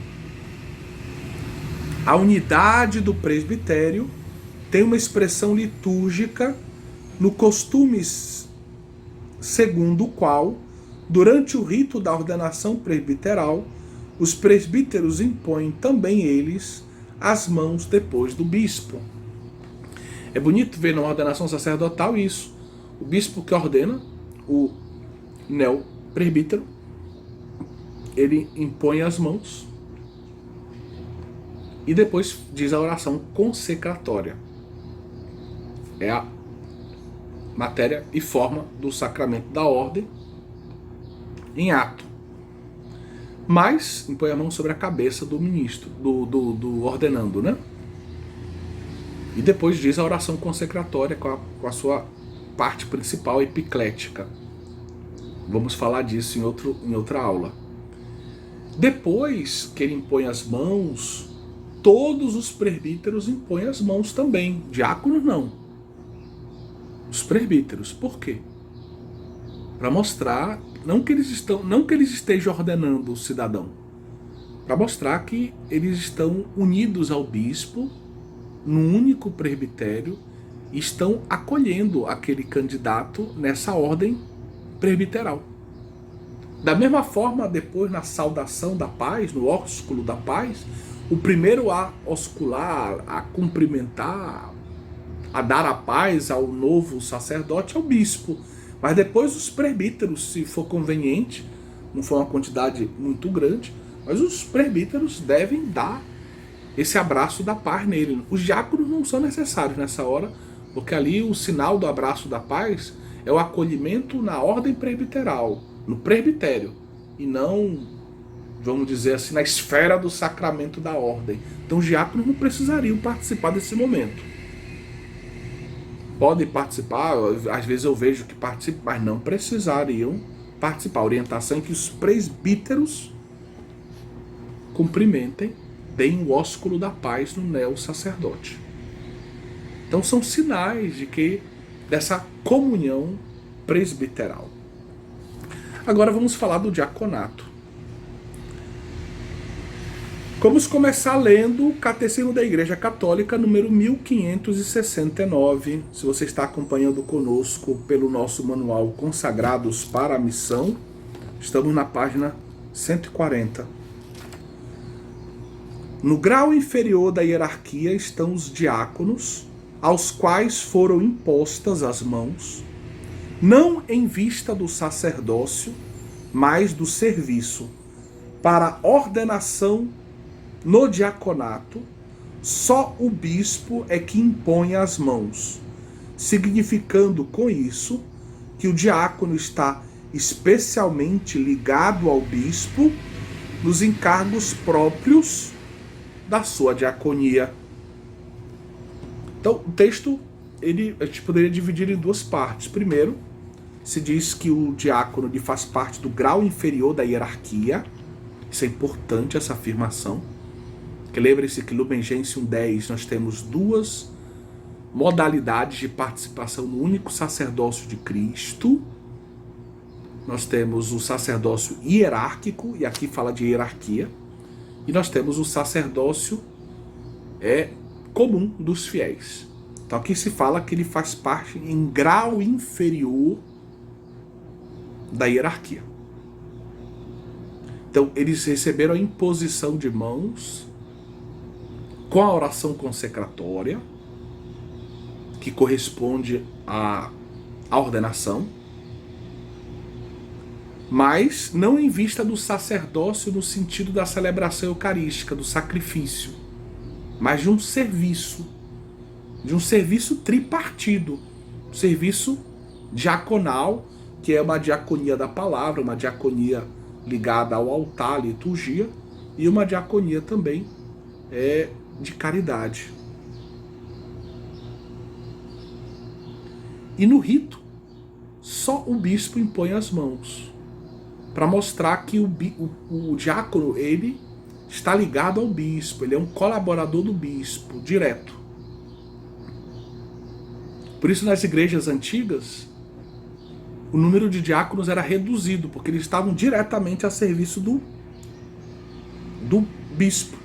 A unidade do presbitério tem uma expressão litúrgica no costume segundo o qual, durante o rito da ordenação presbiteral, os presbíteros impõem também eles as mãos depois do bispo. É bonito ver na ordenação sacerdotal isso. O bispo que ordena, o neo-presbítero, ele impõe as mãos e depois diz a oração consecratória. É a matéria e forma do sacramento da ordem em ato. Mas impõe a mão sobre a cabeça do ministro, do ordenando, né? E depois diz a oração consecratória com a sua parte principal epiclética. Vamos falar disso em outra aula. Depois que ele impõe as mãos, todos os presbíteros impõem as mãos também. Diáconos não. Os presbíteros. Por quê? Para mostrar, não que eles estejam ordenando o cidadão, para mostrar que eles estão unidos ao bispo, num único presbitério, e estão acolhendo aquele candidato nessa ordem presbiteral. Da mesma forma, depois na saudação da paz, no ósculo da paz, o primeiro a oscular, a cumprimentar, a dar a paz ao novo sacerdote é o bispo. Mas depois os presbíteros, se for conveniente, não for uma quantidade muito grande, mas os presbíteros devem dar esse abraço da paz nele. Os diáconos não são necessários nessa hora, porque ali o sinal do abraço da paz é o acolhimento na ordem presbiteral, no presbitério, e não, vamos dizer assim, na esfera do sacramento da ordem. Então os diáconos não precisariam participar desse momento. Podem participar, às vezes eu vejo que participam, mas não precisariam participar. A orientação é que os presbíteros cumprimentem, deem o ósculo da paz no neo-sacerdote. Então são sinais dessa comunhão presbiteral. Agora vamos falar do diaconato. Vamos começar lendo o Catecismo da Igreja Católica, número 1569. Se você está acompanhando conosco pelo nosso manual Consagrados para a Missão, estamos na página 140. No grau inferior da hierarquia estão os diáconos, aos quais foram impostas as mãos, não em vista do sacerdócio, mas do serviço, para ordenação no diaconato. Só o bispo é que impõe as mãos, significando com isso que o diácono está especialmente ligado ao bispo nos encargos próprios da sua diaconia. Então, o texto a gente poderia dividir em duas partes. Primeiro, se diz que o diácono faz parte do grau inferior da hierarquia. Isso é importante, essa afirmação. Que lembre-se que Lumen Gentium 10 nós temos duas modalidades de participação no único sacerdócio de Cristo. Nós temos o sacerdócio hierárquico, e aqui fala de hierarquia, e nós temos o sacerdócio comum dos fiéis. Então aqui se fala que ele faz parte em grau inferior da hierarquia. Então eles receberam a imposição de mãos com a oração consecratória, que corresponde à ordenação, mas não em vista do sacerdócio no sentido da celebração eucarística, do sacrifício, mas de um serviço tripartido, serviço diaconal, que é uma diaconia da palavra, uma diaconia ligada ao altar, à liturgia, e uma diaconia também de caridade. E no rito, só o bispo impõe as mãos, para mostrar que o diácono, ele está ligado ao bispo, ele é um colaborador do bispo, direto. Por isso, nas igrejas antigas, o número de diáconos era reduzido, porque eles estavam diretamente a serviço do bispo.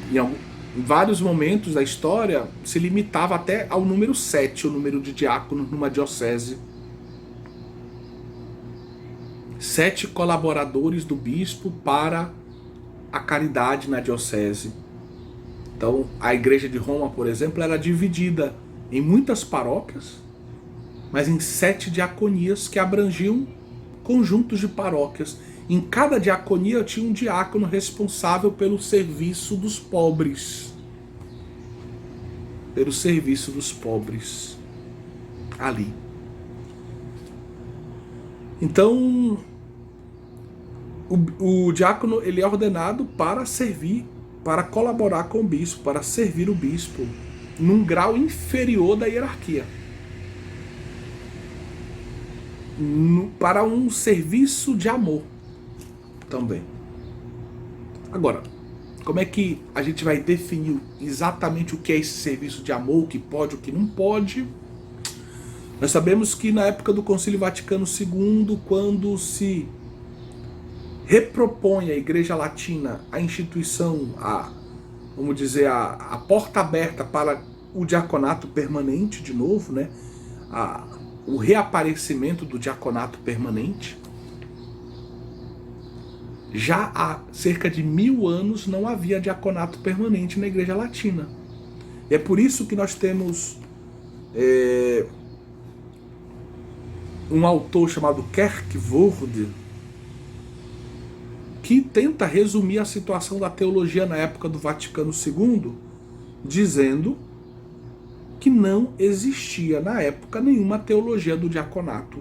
Em vários momentos da história, se limitava até ao número 7, o número de diáconos numa diocese. 7 colaboradores do bispo para a caridade na diocese. Então, a igreja de Roma, por exemplo, era dividida em muitas paróquias, mas em 7 diaconias que abrangiam conjuntos de paróquias. Em cada diaconia tinha um diácono responsável pelo serviço dos pobres. Pelo serviço dos pobres. Ali. Então, o diácono, ele é ordenado para servir, para colaborar com o bispo, para servir o bispo num grau inferior da hierarquia. Para um serviço de amor também. Agora, como é que a gente vai definir exatamente o que é esse serviço de amor, o que pode, o que não pode? Nós sabemos que na época do Concílio Vaticano II, quando se repropõe a Igreja Latina a instituição, vamos dizer, a porta aberta para o diaconato permanente de novo, né? O reaparecimento do diaconato permanente. Já há cerca de 1000 anos não havia diaconato permanente na Igreja Latina. E é por isso que nós temos um autor chamado Kierkegaard, que tenta resumir a situação da teologia na época do Vaticano II, dizendo que não existia na época nenhuma teologia do diaconato.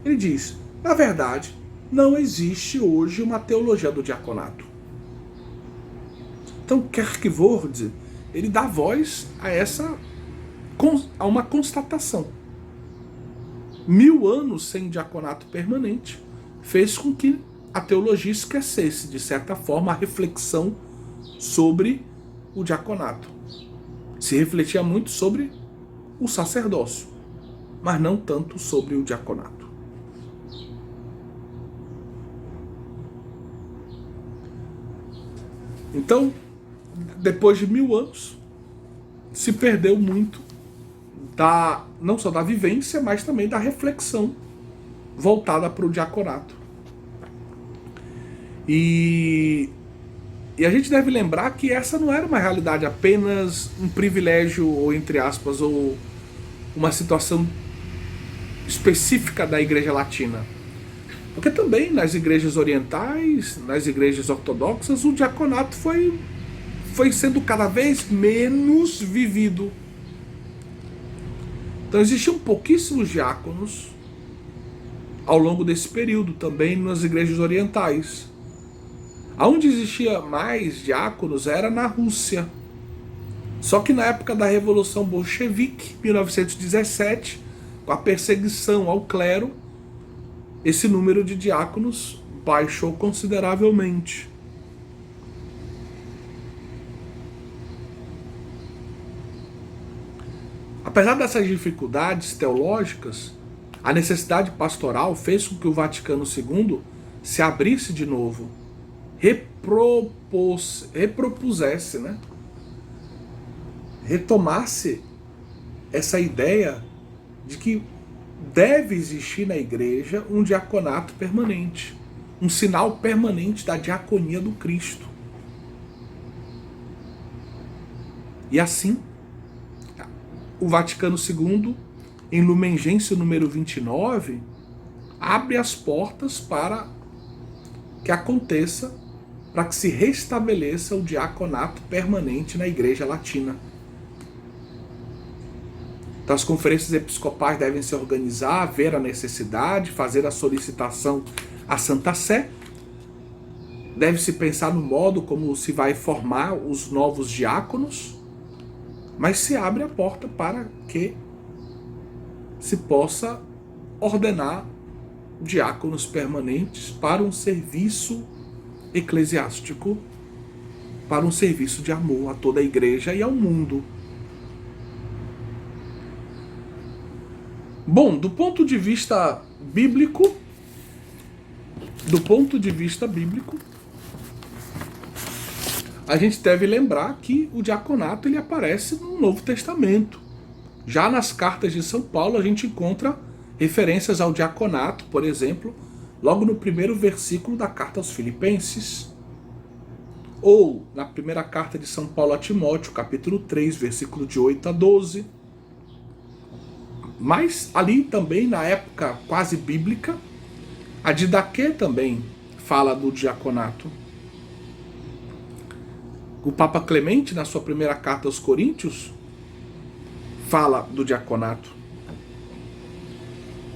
Ele diz, na verdade, não existe hoje uma teologia do diaconato. Então Kierkegaard, ele dá voz a uma constatação. 1000 anos sem diaconato permanente fez com que a teologia esquecesse, de certa forma, a reflexão sobre o diaconato. Se refletia muito sobre o sacerdócio, mas não tanto sobre o diaconato. Então, depois de 1000 anos, se perdeu muito não só da vivência, mas também da reflexão voltada para o diaconato. E a gente deve lembrar que essa não era uma realidade apenas um privilégio, ou entre aspas, ou uma situação específica da Igreja Latina. Porque também nas igrejas orientais, nas igrejas ortodoxas, o diaconato foi sendo cada vez menos vivido. Então existiam pouquíssimos diáconos ao longo desse período, também nas igrejas orientais. Aonde existia mais diáconos era na Rússia. Só que na época da Revolução Bolchevique, 1917, com a perseguição ao clero, esse número de diáconos baixou consideravelmente. Apesar dessas dificuldades teológicas, a necessidade pastoral fez com que o Vaticano II se abrisse de novo, repropusesse, né? Retomasse essa ideia de que deve existir na igreja um diaconato permanente, um sinal permanente da diaconia do Cristo. E assim, o Vaticano II, em Lumen Gentium número 29, abre as portas para que aconteça, para que se restabeleça o diaconato permanente na Igreja Latina. Então as conferências episcopais devem se organizar, ver a necessidade, fazer a solicitação à Santa Sé, deve-se pensar no modo como se vai formar os novos diáconos, mas se abre a porta para que se possa ordenar diáconos permanentes para um serviço eclesiástico, para um serviço de amor a toda a igreja e ao mundo. Bom, do ponto de vista bíblico, a gente deve lembrar que o diaconato ele aparece no Novo Testamento. Já nas cartas de São Paulo a gente encontra referências ao diaconato, por exemplo, logo no primeiro versículo da carta aos Filipenses, ou na primeira carta de São Paulo a Timóteo, capítulo 3, versículo de 8 a 12. Mas ali também, na época quase bíblica, a Didaquê também fala do diaconato. O Papa Clemente, na sua primeira carta aos Coríntios, fala do diaconato.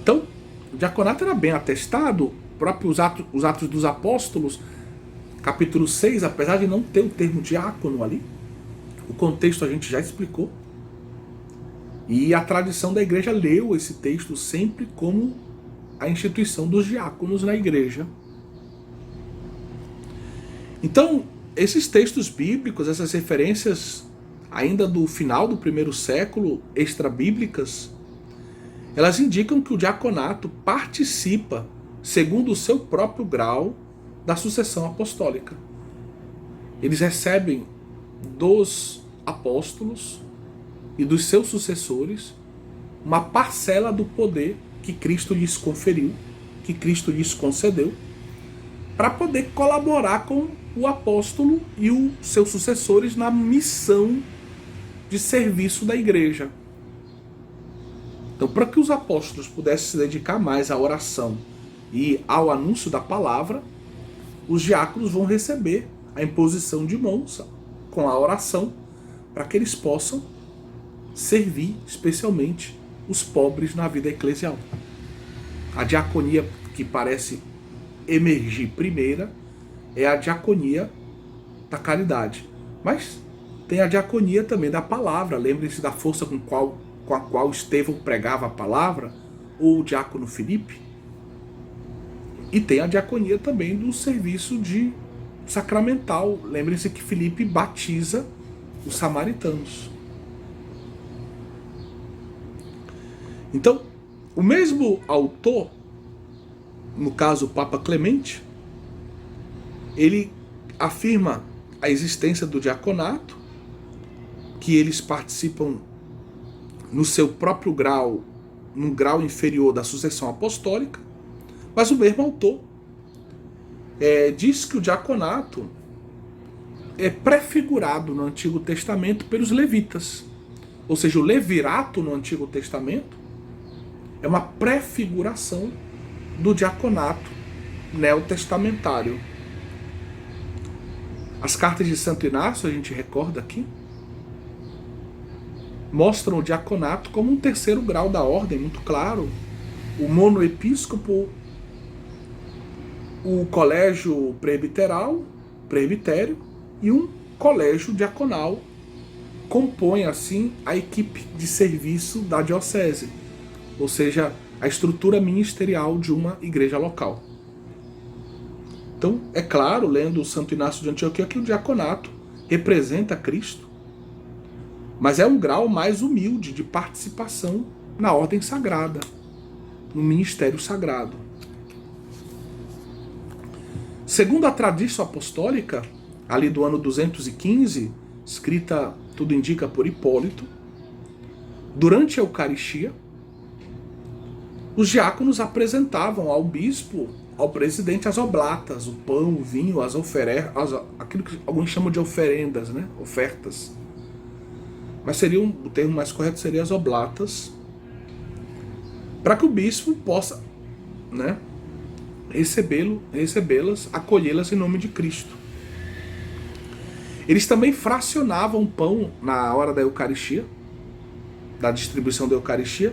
Então, o diaconato era bem atestado, próprios os Atos dos Apóstolos, capítulo 6, apesar de não ter o termo diácono ali, o contexto a gente já explicou, e a tradição da igreja leu esse texto sempre como a instituição dos diáconos na igreja. Então, esses textos bíblicos, essas referências ainda do final do primeiro século, extrabíblicas, elas indicam que o diaconato participa, segundo o seu próprio grau, da sucessão apostólica. Eles recebem dos apóstolos e dos seus sucessores uma parcela do poder que Cristo lhes conferiu, que Cristo lhes concedeu, para poder colaborar com o apóstolo e os seus sucessores na missão de serviço da igreja. Então, para que os apóstolos pudessem se dedicar mais à oração e ao anúncio da palavra, os diáconos vão receber a imposição de mãos com a oração, para que eles possam servir especialmente os pobres na vida eclesial. A diaconia que parece emergir primeira é a diaconia da caridade. Mas tem a diaconia também da palavra. Lembrem-se da força com a qual Estevão pregava a palavra, ou o diácono Filipe. E tem a diaconia também do serviço de sacramental. Lembrem-se que Filipe batiza os samaritanos. Então, o mesmo autor, no caso o Papa Clemente, ele afirma a existência do diaconato, que eles participam no seu próprio grau, num grau inferior da sucessão apostólica, mas o mesmo autor diz que o diaconato é prefigurado no Antigo Testamento pelos levitas. Ou seja, o levirato no Antigo Testamento é uma prefiguração do diaconato neotestamentário. As cartas de Santo Inácio, a gente recorda aqui, mostram o diaconato como um terceiro grau da ordem, muito claro. O monoepiscopo, o colégio presbitério e um colégio diaconal compõem assim a equipe de serviço da diocese, ou seja, a estrutura ministerial de uma igreja local. Então, é claro, lendo o Santo Inácio de Antioquia, que o diaconato representa Cristo, mas é um grau mais humilde de participação na ordem sagrada, no ministério sagrado. Segundo a tradição apostólica, ali do ano 215, escrita, tudo indica, por Hipólito, durante a Eucaristia, os diáconos apresentavam ao bispo, ao presidente, as oblatas, o pão, o vinho, aquilo que alguns chamam de oferendas, né? Ofertas. Mas o termo mais correto seria as oblatas, para que o bispo possa, né, recebê-las, acolhê-las em nome de Cristo. Eles também fracionavam pão na hora da Eucaristia, da distribuição da Eucaristia,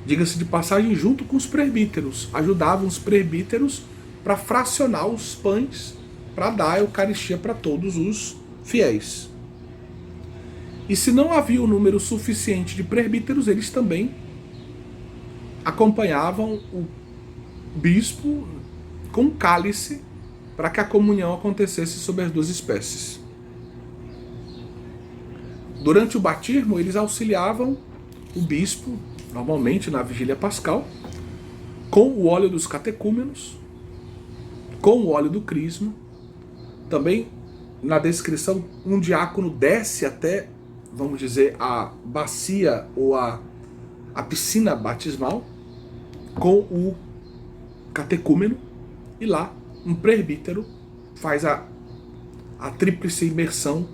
diga-se de passagem, junto com os presbíteros. Ajudavam os presbíteros para fracionar os pães para dar a Eucaristia para todos os fiéis. E se não havia um número suficiente de presbíteros, eles também acompanhavam o bispo com cálice para que a comunhão acontecesse sobre as duas espécies. Durante o batismo, eles auxiliavam o bispo, normalmente na vigília pascal, com o óleo dos catecúmenos, com o óleo do crisma. Também, na descrição, um diácono desce até, vamos dizer, a bacia ou a piscina batismal com o catecúmeno, e lá um presbítero faz a tríplice imersão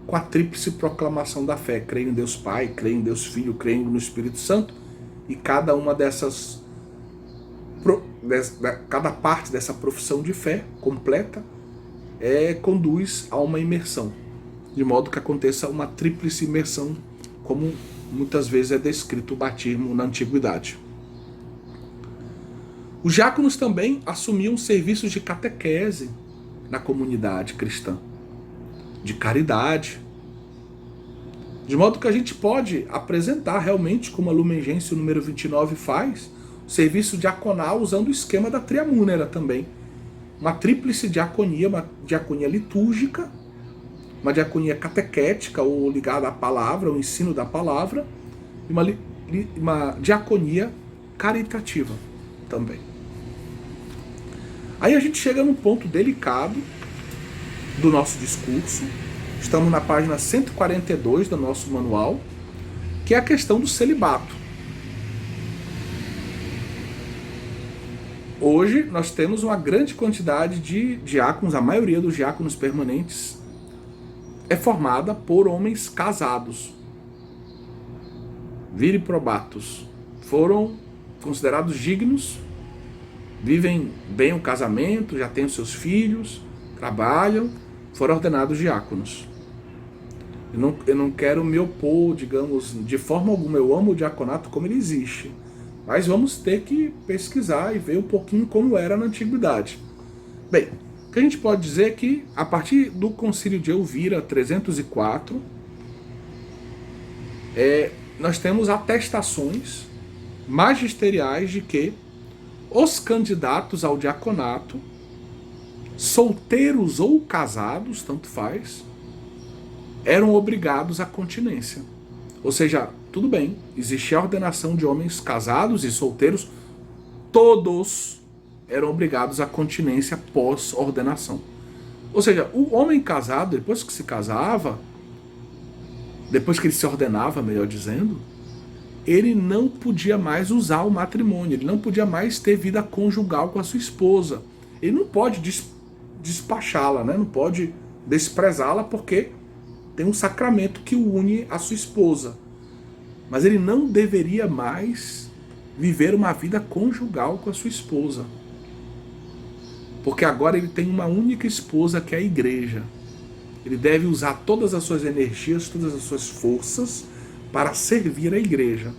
com a tríplice proclamação da fé. Creio em Deus Pai, creio em Deus Filho, creio no Espírito Santo, e cada uma dessas, cada parte dessa profissão de fé completa conduz a uma imersão, de modo que aconteça uma tríplice imersão, como muitas vezes é descrito o batismo na antiguidade. Os diáconos também assumiam serviços de catequese na comunidade cristã, de caridade, de modo que a gente pode apresentar realmente, como a Lumen Gentium número 29 faz, o serviço diaconal usando o esquema da Triamúnera também. Uma tríplice diaconia, uma diaconia litúrgica, uma diaconia catequética ou ligada à palavra, ao ensino da palavra, e uma diaconia caritativa também. Aí a gente chega num ponto delicado do nosso discurso. Estamos na página 142 do nosso manual, que é a questão do celibato. Hoje nós temos uma grande quantidade de diáconos, a maioria dos diáconos permanentes é formada por homens casados, viri probatus, foram considerados dignos, vivem bem o casamento, já têm os seus filhos, trabalham, foram ordenados diáconos. Eu não quero me opor, digamos, de forma alguma. Eu amo o diaconato como ele existe, mas vamos ter que pesquisar e ver um pouquinho como era na antiguidade. Bem, o que a gente pode dizer é que, a partir do Concílio de Elvira, 304, nós temos atestações magisteriais de que os candidatos ao diaconato, solteiros ou casados, tanto faz, eram obrigados à continência. Ou seja, tudo bem, existia a ordenação de homens casados e solteiros, todos eram obrigados à continência pós-ordenação. Ou seja, o homem casado, depois que se casava, depois que ele se ordenava, melhor dizendo, ele não podia mais usar o matrimônio, ele não podia mais ter vida conjugal com a sua esposa. Ele não pode despachá-la, né? Não pode desprezá-la, porque tem um sacramento que o une à sua esposa. Mas ele não deveria mais viver uma vida conjugal com a sua esposa, porque agora ele tem uma única esposa, que é a igreja. Ele deve usar todas as suas energias, todas as suas forças para servir a igreja.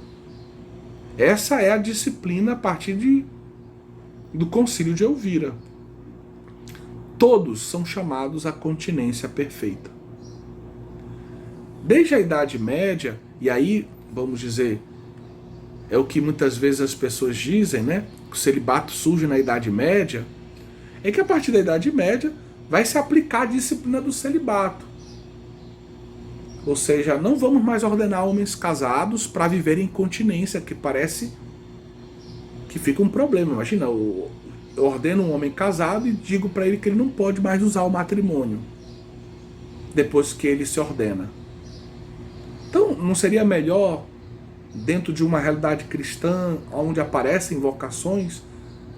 Essa é a disciplina a partir do Concílio de Elvira. Todos são chamados à continência perfeita. Desde a Idade Média, e aí, vamos dizer, é o que muitas vezes as pessoas dizem, né? Que o celibato surge na Idade Média, é que a partir da Idade Média vai se aplicar a disciplina do celibato. Ou seja, não vamos mais ordenar homens casados para viverem em continência, que parece que fica um problema. Imagina, eu ordeno um homem casado e digo para ele que ele não pode mais usar o matrimônio depois que ele se ordena. Então, não seria melhor, dentro de uma realidade cristã, onde aparecem vocações,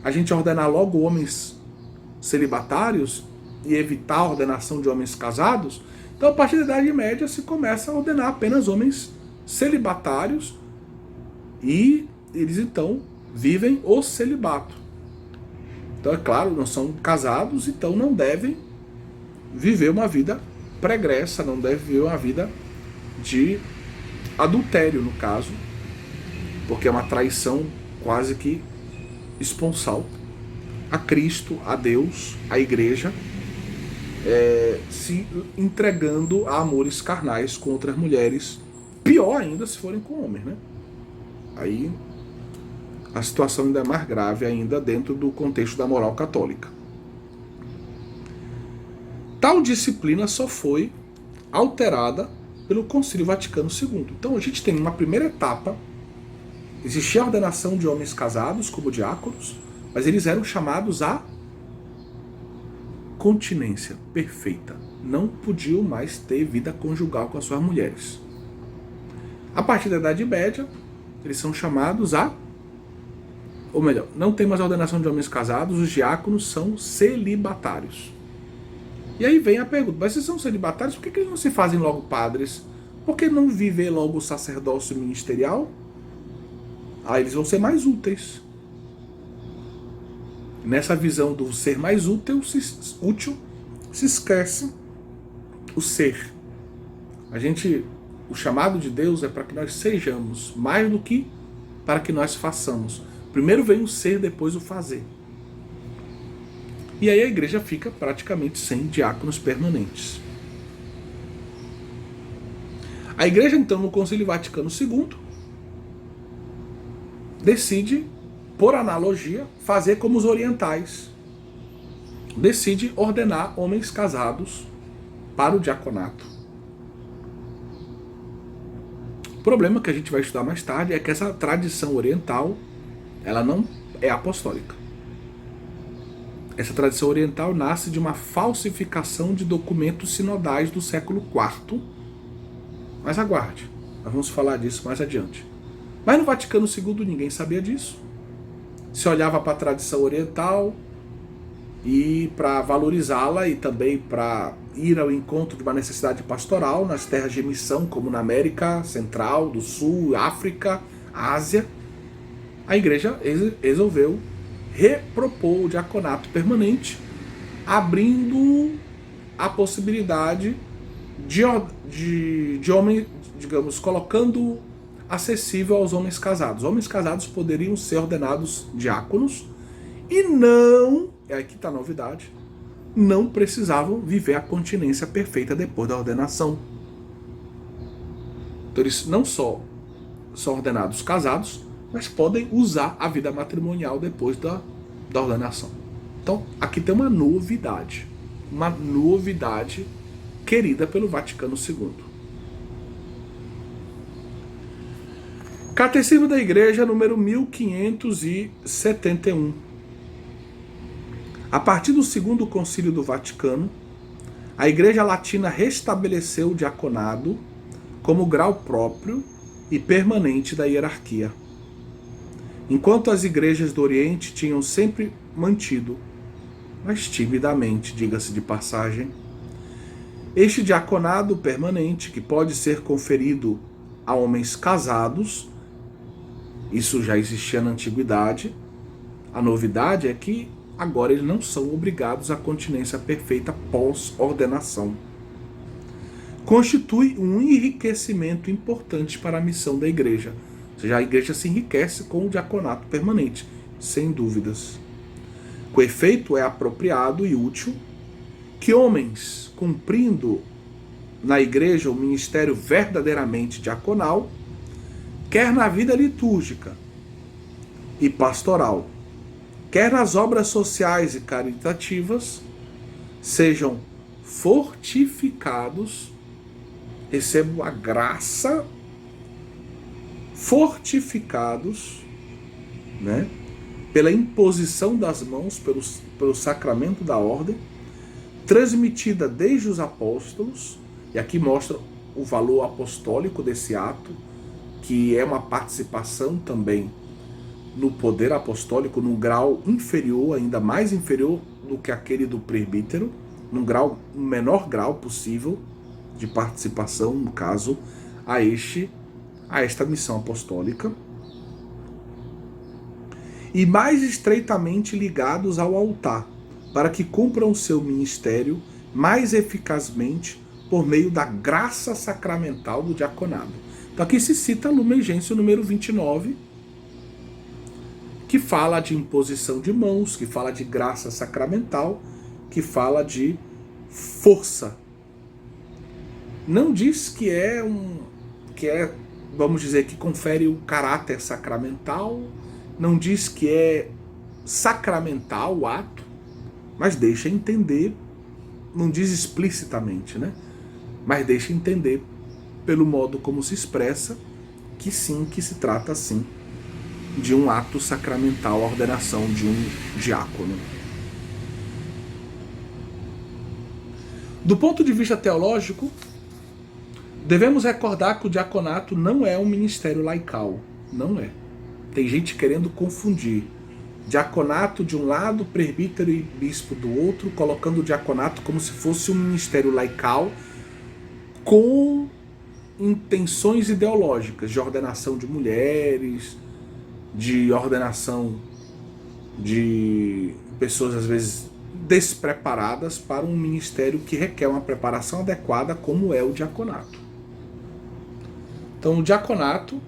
a gente ordenar logo homens celibatários e evitar a ordenação de homens casados? Então, a partir da Idade Média, se começa a ordenar apenas homens celibatários, e eles então vivem o celibato. Então, é claro, não são casados, então não devem viver uma vida pregressa, não devem viver uma vida de adultério, no caso, porque é uma traição quase que esponsal a Cristo, a Deus, a igreja se entregando a amores carnais com outras mulheres. Pior ainda se forem com homens, né? Aí a situação ainda é mais grave ainda dentro do contexto da moral católica. Tal disciplina só foi alterada pelo Concílio Vaticano II. Então a gente tem uma primeira etapa, existia a ordenação de homens casados como diáconos, mas eles eram chamados a continência perfeita. Não podiam mais ter vida conjugal com as suas mulheres. A partir da Idade Média, eles são chamados a... Ou melhor, não tem mais a ordenação de homens casados, os diáconos são celibatários. E aí vem a pergunta, mas se são celibatários, por que eles não se fazem logo padres? Por que não viver logo o sacerdócio ministerial? Aí eles vão ser mais úteis. Nessa visão do ser mais útil, se esquece o ser. O chamado de Deus é para que nós sejamos, mais do que para que nós façamos. Primeiro vem o ser, depois o fazer. E aí a igreja fica praticamente sem diáconos permanentes. A igreja, então, no Concílio Vaticano II, decide, por analogia, fazer como os orientais. Decide ordenar homens casados para o diaconato. O problema que a gente vai estudar mais tarde é que essa tradição oriental, ela não é apostólica. Essa tradição oriental nasce de uma falsificação de documentos sinodais do século IV. Mas aguarde, nós vamos falar disso mais adiante. Mas no Vaticano II ninguém sabia disso. Se olhava para a tradição oriental e para valorizá-la e também para ir ao encontro de uma necessidade pastoral nas terras de missão, como na América Central, do Sul, África, Ásia, a igreja resolveu repropor o diaconato permanente, abrindo a possibilidade de homem, digamos, colocando acessível aos homens casados. Homens casados poderiam ser ordenados diáconos e não, é aqui está a novidade, não precisavam viver a continência perfeita depois da ordenação. Então eles não só são ordenados casados, mas podem usar a vida matrimonial depois da ordenação. Então, aqui tem uma novidade querida pelo Vaticano II. Catecismo da Igreja, número 1571. A partir do Segundo Concílio do Vaticano, a Igreja Latina restabeleceu o diaconado como grau próprio e permanente da hierarquia. Enquanto as igrejas do Oriente tinham sempre mantido, mas timidamente, diga-se de passagem, este diaconado permanente, que pode ser conferido a homens casados, isso já existia na antiguidade, a novidade é que agora eles não são obrigados à continência perfeita pós-ordenação. Constitui um enriquecimento importante para a missão da igreja. Ou seja, a igreja se enriquece com o diaconato permanente, sem dúvidas. Com efeito, é apropriado e útil que homens, cumprindo na igreja o ministério verdadeiramente diaconal, quer na vida litúrgica e pastoral, quer nas obras sociais e caritativas, sejam fortificados, recebam a graça, fortificados, né, pela imposição das mãos, pelo sacramento da ordem, transmitida desde os apóstolos, e aqui mostra o valor apostólico desse ato, que é uma participação também no poder apostólico, num grau inferior, ainda mais inferior do que aquele do presbítero, num menor grau possível de participação, no caso, a esta missão apostólica, e mais estreitamente ligados ao altar, para que cumpram o seu ministério mais eficazmente por meio da graça sacramental do diaconado. Então aqui se cita a Lumen Gentium número 29, que fala de imposição de mãos, que fala de graça sacramental, que fala de força. Não diz que vamos dizer, que confere o caráter sacramental, não diz que é sacramental o ato, mas deixa entender, não diz explicitamente, né? Mas deixa entender, pelo modo como se expressa, que sim, que se trata sim de um ato sacramental, a ordenação de um diácono. Do ponto de vista teológico, devemos recordar que o diaconato não é um ministério laical. Não é. Tem gente querendo confundir diaconato de um lado, presbítero e bispo do outro, colocando o diaconato como se fosse um ministério laical com intenções ideológicas de ordenação de mulheres, de ordenação de pessoas às vezes despreparadas para um ministério que requer uma preparação adequada, como é o diaconato. Então o diaconato,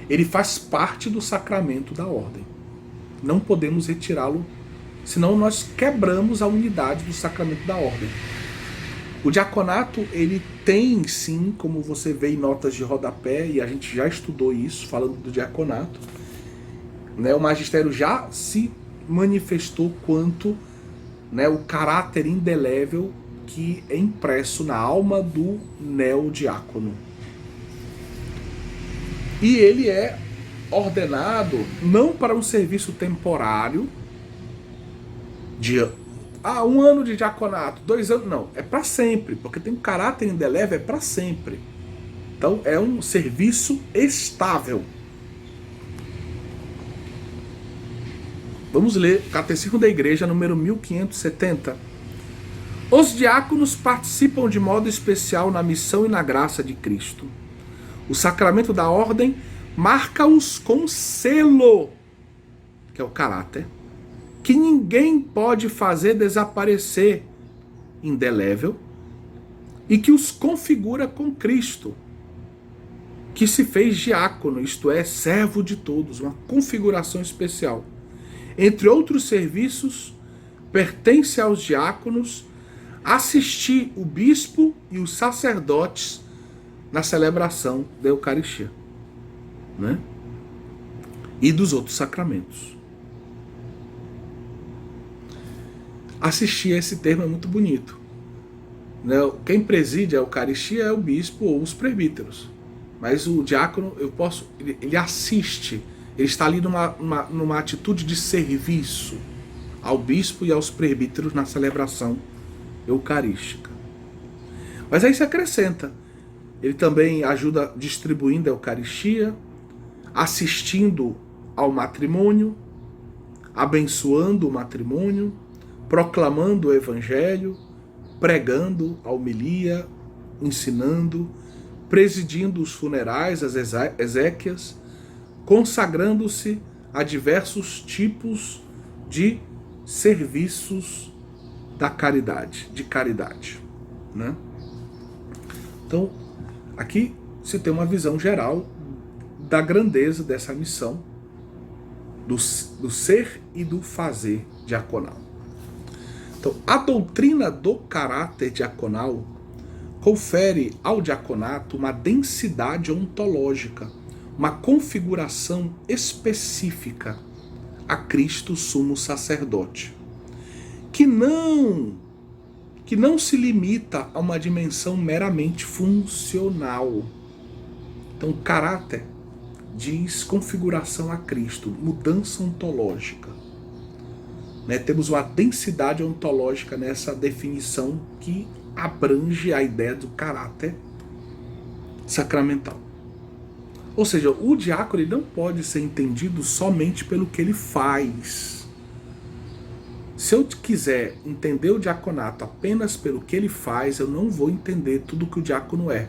ele faz parte do sacramento da ordem. Não podemos retirá-lo, senão nós quebramos a unidade do sacramento da ordem. O diaconato, ele tem sim, como você vê em notas de rodapé, e a gente já estudou isso, falando do diaconato, né, o magistério já se manifestou quanto, né, o caráter indelével que é impresso na alma do neodiácono. E ele é ordenado não para um serviço temporário de 1 ano de diaconato, 2 anos, não, é para sempre, porque tem um caráter indelével, é para sempre. Então é um serviço estável. Vamos ler Catecismo da Igreja, número 1570. Os diáconos participam de modo especial na missão e na graça de Cristo. O sacramento da ordem marca-os com selo, que é o caráter, que ninguém pode fazer desaparecer, indelével, e que os configura com Cristo, que se fez diácono, isto é, servo de todos, uma configuração especial. Entre outros serviços, pertence aos diáconos assistir o bispo e os sacerdotes na celebração da Eucaristia, né? E dos outros sacramentos. Assistir, esse termo é muito bonito, né? Quem preside a Eucaristia é o bispo ou os presbíteros, mas o diácono, ele assiste, ele está ali numa atitude de serviço ao bispo e aos presbíteros na celebração eucarística. Mas aí se acrescenta, ele também ajuda distribuindo a Eucaristia, assistindo ao matrimônio, abençoando o matrimônio, proclamando o Evangelho, pregando a homilia, ensinando, presidindo os funerais, as exéquias, consagrando-se a diversos tipos de serviços da caridade, né? Então, aqui se tem uma visão geral da grandeza dessa missão, do ser e do fazer diaconal. Então, a doutrina do caráter diaconal confere ao diaconato uma densidade ontológica, uma configuração específica a Cristo sumo sacerdote, que não se limita a uma dimensão meramente funcional. Então, caráter diz configuração a Cristo, mudança ontológica. Né? Temos uma densidade ontológica nessa definição que abrange a ideia do caráter sacramental. Ou seja, o diácono ele não pode ser entendido somente pelo que ele faz. Se eu quiser entender o diaconato apenas pelo que ele faz, eu não vou entender tudo que o diácono é.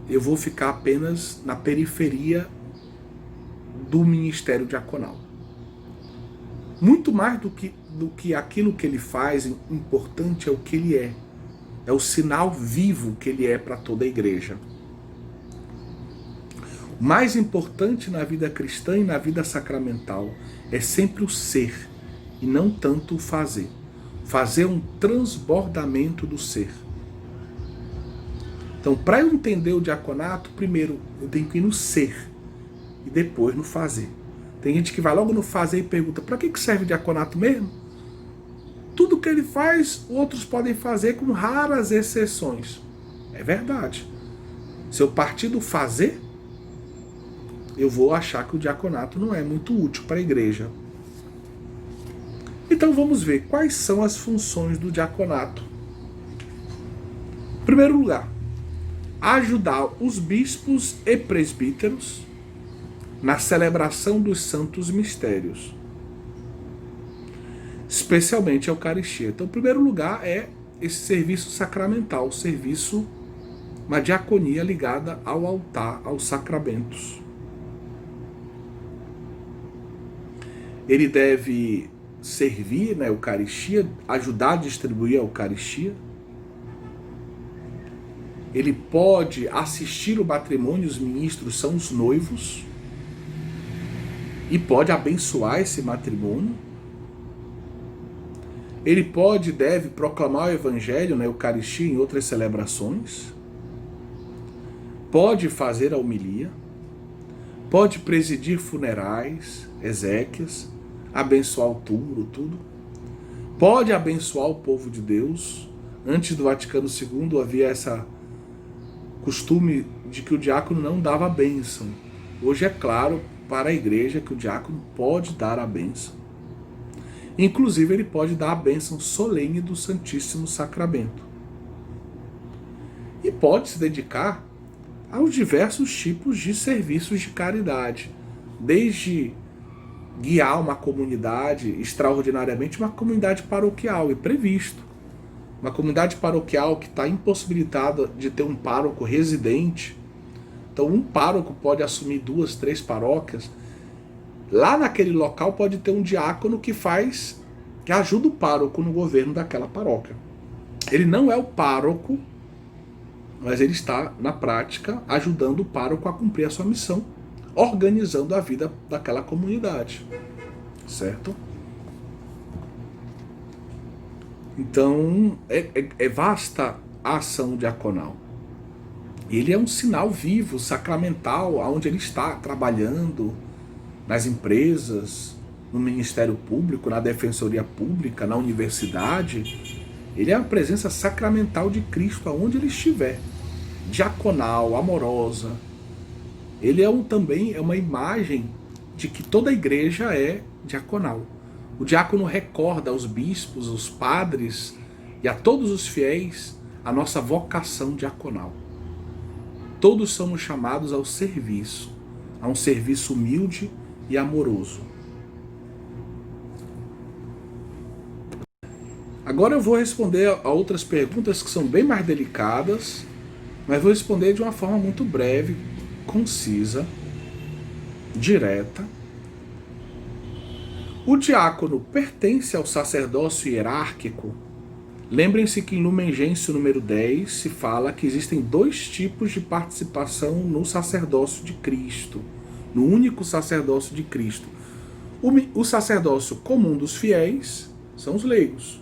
Eu vou ficar apenas na periferia do ministério diaconal. Muito mais do que aquilo que ele faz, importante é o que ele é. É o sinal vivo que ele é para toda a igreja. O mais importante na vida cristã e na vida sacramental é sempre o ser, e não tanto o fazer. fazer um transbordamento do ser. Então, para eu entender o diaconato, primeiro eu tenho que ir no ser e depois no fazer. Tem gente que vai logo no fazer e pergunta: para que serve o diaconato mesmo? Tudo que ele faz, outros podem fazer com raras exceções. É verdade. Se eu partir do fazer, eu vou achar que o diaconato não é muito útil para a igreja. Então vamos ver quais são as funções do diaconato. Em primeiro lugar, ajudar os bispos e presbíteros na celebração dos santos mistérios, especialmente a Eucaristia. Então, em primeiro lugar, é esse serviço sacramental, uma diaconia ligada ao altar, aos sacramentos. Ele deve servir na Eucaristia, ajudar a distribuir a Eucaristia. Ele pode assistir o matrimônio, os ministros são os noivos, e pode abençoar esse matrimônio. Ele pode e deve proclamar o Evangelho na Eucaristia e em outras celebrações. Pode fazer a homilia. Pode presidir funerais, exéquias, abençoar o túmulo, tudo. Pode abençoar o povo de Deus. Antes do Vaticano II havia esse costume de que o diácono não dava bênção. Hoje é claro para a igreja que o diácono pode dar a bênção. Inclusive ele pode dar a bênção solene do Santíssimo Sacramento. E pode se dedicar aos diversos tipos de serviços de caridade, desde guiar uma comunidade, extraordinariamente uma comunidade paroquial, e previsto. Uma comunidade paroquial que está impossibilitada de ter um pároco residente. Então um pároco pode assumir 2, 3 paróquias. Lá naquele local pode ter um diácono que ajuda o pároco no governo daquela paróquia. Ele não é o pároco, mas ele está, na prática, ajudando o pároco a cumprir a sua missão, organizando a vida daquela comunidade. Certo? Então, é vasta a ação diaconal. Ele é um sinal vivo, sacramental, onde ele está trabalhando, nas empresas, no Ministério Público, na Defensoria Pública, na universidade. Ele é a presença sacramental de Cristo aonde ele estiver. Diaconal, amorosa. Ele também é uma imagem de que toda a igreja é diaconal. O diácono recorda aos bispos, aos padres e a todos os fiéis a nossa vocação diaconal. Todos somos chamados ao serviço, a um serviço humilde e amoroso. Agora eu vou responder a outras perguntas que são bem mais delicadas, mas vou responder de uma forma muito breve, concisa, direta. O diácono pertence ao sacerdócio hierárquico? Lembrem-se que em Lumen Gentium número 10 se fala que existem 2 tipos de participação no sacerdócio de Cristo, no único sacerdócio de Cristo. O sacerdócio comum dos fiéis são os leigos.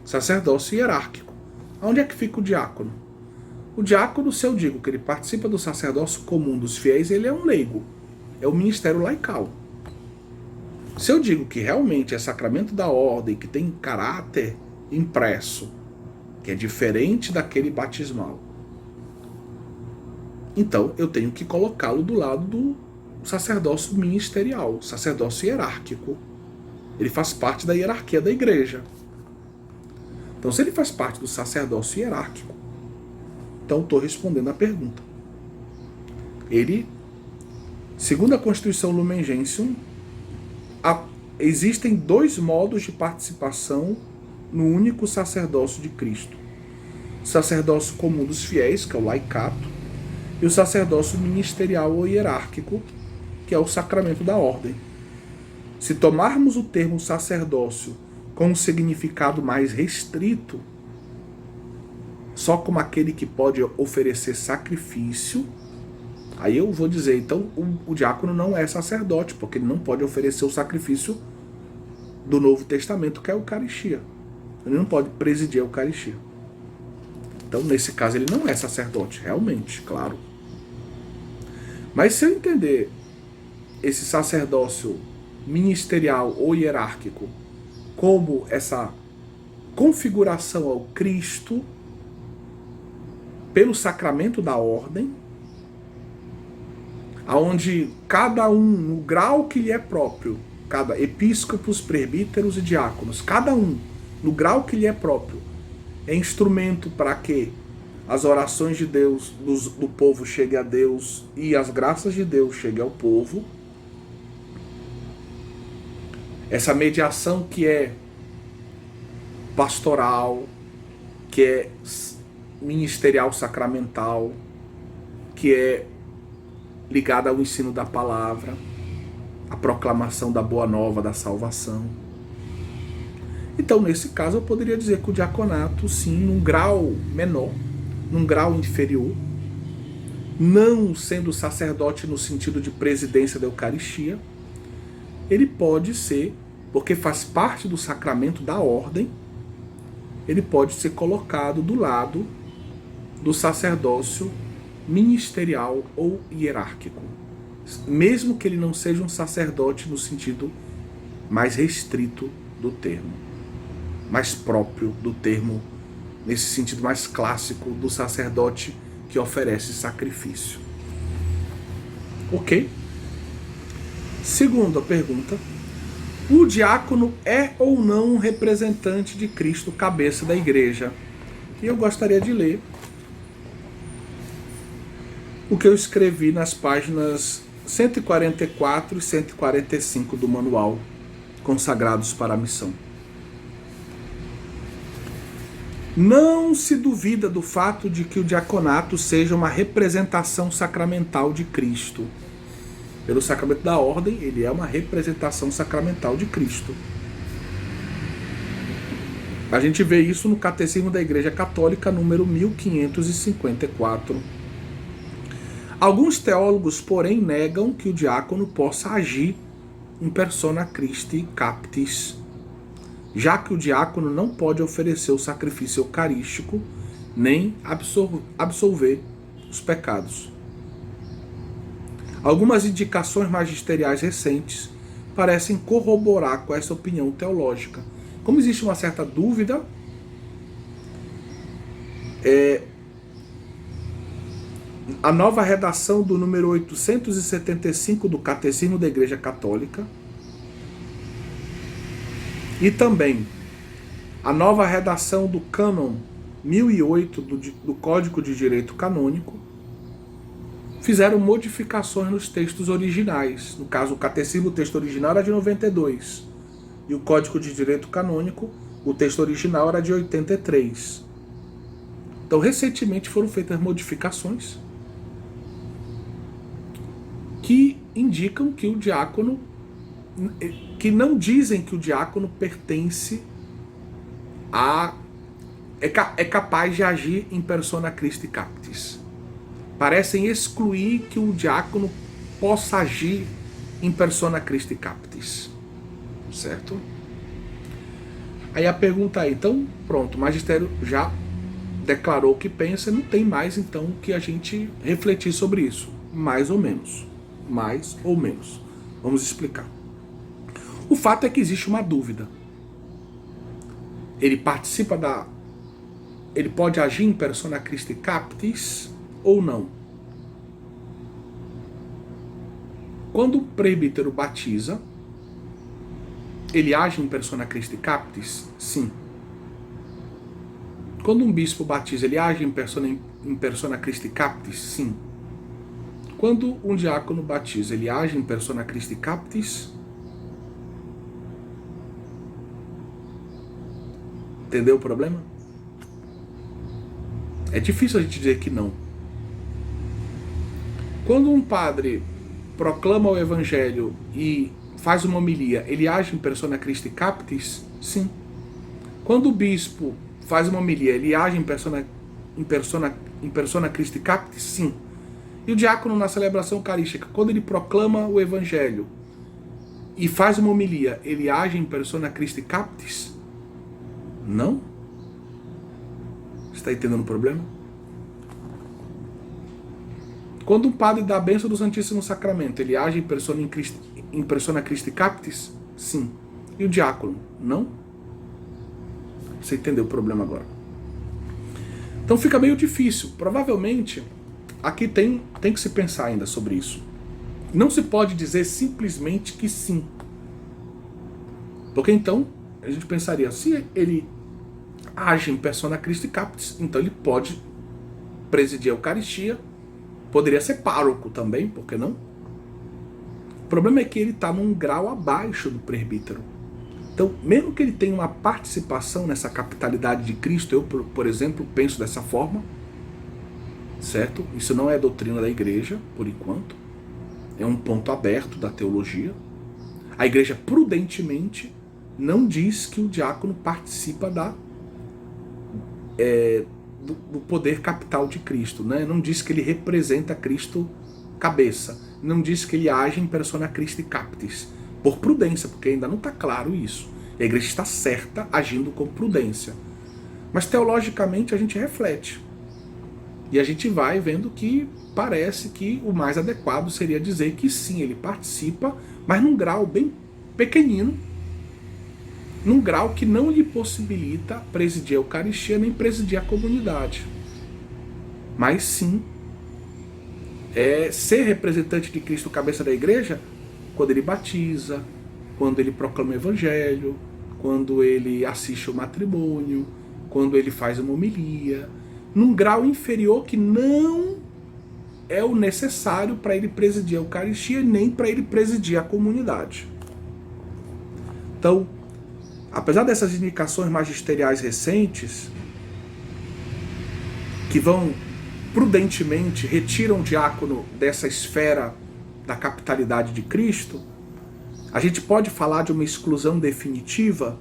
Sacerdócio hierárquico. Onde é que fica o diácono? O diácono, se eu digo que ele participa do sacerdócio comum dos fiéis, ele é um leigo. É o ministério laical. Se eu digo que realmente é sacramento da ordem, que tem caráter impresso, que é diferente daquele batismal, então eu tenho que colocá-lo do lado do sacerdócio ministerial, sacerdócio hierárquico. Ele faz parte da hierarquia da igreja. Então, se ele faz parte do sacerdócio hierárquico, então estou respondendo a pergunta. Ele, segundo a Constituição Lumen Gentium, existem 2 modos de participação no único sacerdócio de Cristo. O sacerdócio comum dos fiéis, que é o laicato, e o sacerdócio ministerial ou hierárquico, que é o sacramento da ordem. Se tomarmos o termo sacerdócio com um significado mais restrito, só como aquele que pode oferecer sacrifício, aí eu vou dizer, então o diácono não é sacerdote, porque ele não pode oferecer o sacrifício do Novo Testamento, que é a Eucaristia. Ele não pode presidir a Eucaristia. Então, nesse caso, ele não é sacerdote, realmente, claro. Mas se eu entender esse sacerdócio ministerial ou hierárquico como essa configuração ao Cristo pelo sacramento da ordem, aonde cada um, no grau que lhe é próprio, cada episcopos, presbíteros e diáconos, cada um, no grau que lhe é próprio, é instrumento para que as orações de Deus, do povo, cheguem a Deus e as graças de Deus cheguem ao povo. Essa mediação que é pastoral, que é ministerial sacramental, que é ligada ao ensino da palavra, a proclamação da boa nova, da salvação. Então, nesse caso, eu poderia dizer que o diaconato, sim, num grau menor, num grau inferior, não sendo sacerdote no sentido de presidência da Eucaristia, ele pode ser, porque faz parte do sacramento da ordem, ele pode ser colocado do lado do sacerdócio ministerial ou hierárquico, mesmo que ele não seja um sacerdote no sentido mais restrito do termo, mais próprio do termo, nesse sentido mais clássico do sacerdote que oferece sacrifício. Ok? Segunda pergunta: o diácono é ou não um representante de Cristo, cabeça da igreja? E eu gostaria de ler o que eu escrevi nas páginas 144 e 145 do manual Consagrados para a Missão. Não se duvida do fato de que o diaconato seja uma representação sacramental de Cristo. Pelo sacramento da ordem, ele é uma representação sacramental de Cristo. A gente vê isso no Catecismo da Igreja Católica, número 1554. Alguns teólogos, porém, negam que o diácono possa agir in persona Christi captis, já que o diácono não pode oferecer o sacrifício eucarístico nem absolver os pecados. Algumas indicações magisteriais recentes parecem corroborar com essa opinião teológica. Como existe uma certa dúvida, a nova redação do número 875 do Catecismo da Igreja Católica e também a nova redação do Cânon 1008 do Código de Direito Canônico fizeram modificações nos textos originais. No caso, o Catecismo, o texto original era de 92 e o Código de Direito Canônico, o texto original era de 83. Então, recentemente foram feitas modificações que indicam que o diácono, que não dizem que o diácono pertence a... é capaz de agir in persona Christi captis. Parecem excluir que o diácono possa agir in persona Christi captis. Certo? Aí a pergunta é, então, pronto, o magistério já declarou o que pensa, não tem mais então que a gente refletir sobre isso. Mais ou menos. Mais ou menos. Vamos explicar. O fato é que existe uma dúvida. Ele participa da... Ele pode agir in persona Christi captis ou não? Quando o presbítero batiza, ele age in persona Christi captis? Sim. Quando um bispo batiza, ele age in persona Christi captis? Sim. Quando um diácono batiza, ele age in persona Christi captis? Entendeu o problema? É difícil a gente dizer que não. Quando um padre proclama o evangelho e faz uma homilia, ele age in persona Christi captis? Sim. Quando o bispo faz uma homilia, ele age in persona Christi captis? Sim. E o diácono na celebração eucarística, quando ele proclama o evangelho e faz uma homilia, ele age in persona Christi captis? Não? Está entendendo o problema? Quando um padre dá a bênção do Santíssimo Sacramento, ele age em persona Christi Captis? Sim. E o diácono? Não? Você entendeu o problema agora? Então fica meio difícil. Provavelmente, aqui tem que se pensar ainda sobre isso. Não se pode dizer simplesmente que sim. Porque então, a gente pensaria, se ele age em persona Christi Captis, então ele pode presidir a Eucaristia, poderia ser pároco também, por que não? O problema é que ele está num grau abaixo do presbítero. Então, mesmo que ele tenha uma participação nessa capitalidade de Cristo, eu, por exemplo, penso dessa forma, certo? Isso não é doutrina da igreja, por enquanto. É um ponto aberto da teologia. A igreja, prudentemente, não diz que o diácono participa do poder capital de Cristo, né? Não diz que ele representa Cristo cabeça. Não diz que ele age em persona Christi Captis. Por prudência, porque ainda não está claro isso. A igreja está certa, agindo com prudência. Mas teologicamente a gente reflete. E a gente vai vendo que parece que o mais adequado seria dizer que sim, ele participa, mas num grau bem pequenino, num grau que não lhe possibilita presidir a Eucaristia nem presidir a comunidade. Mas sim, ser representante de Cristo, cabeça da igreja, quando ele batiza, quando ele proclama o evangelho, quando ele assiste o matrimônio, quando ele faz uma homilia, num grau inferior que não é o necessário para ele presidir a Eucaristia, nem para ele presidir a comunidade. Então, apesar dessas indicações magisteriais recentes, que vão prudentemente, retiram o diácono dessa esfera da capitalidade de Cristo, a gente pode falar de uma exclusão definitiva.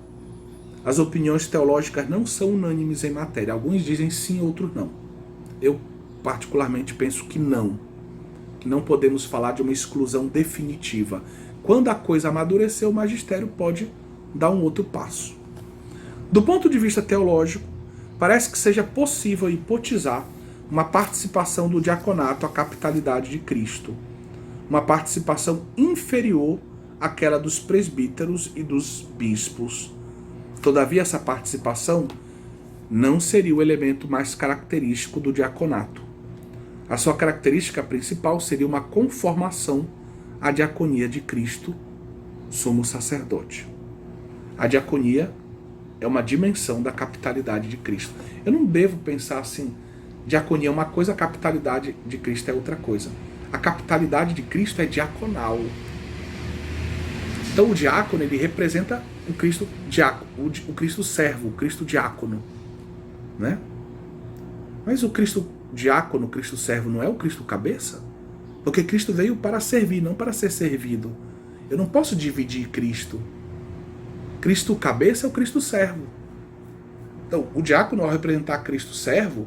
As opiniões teológicas não são unânimes em matéria. Alguns dizem sim, outros não. Eu particularmente penso que não podemos falar de uma exclusão definitiva. Quando a coisa amadurecer, o magistério pode dar um outro passo. Do ponto de vista teológico, parece que seja possível hipotizar uma participação do diaconato à capitalidade de Cristo, uma participação inferior àquela dos presbíteros e dos bispos. Todavia, essa participação não seria o elemento mais característico do diaconato. A sua característica principal seria uma conformação à diaconia de Cristo, sumo sacerdote. A diaconia é uma dimensão da capitalidade de Cristo. Eu não devo pensar assim, diaconia é uma coisa, a capitalidade de Cristo é outra coisa. A capitalidade de Cristo é diaconal. Então o diácono, ele representa o Cristo diácono, o Cristo servo, o Cristo diácono, né? Mas o Cristo diácono, o Cristo servo, não é o Cristo cabeça? Porque Cristo veio para servir, não para ser servido. Eu não posso dividir Cristo. Cristo cabeça é o Cristo servo. Então, o diácono, ao representar Cristo servo,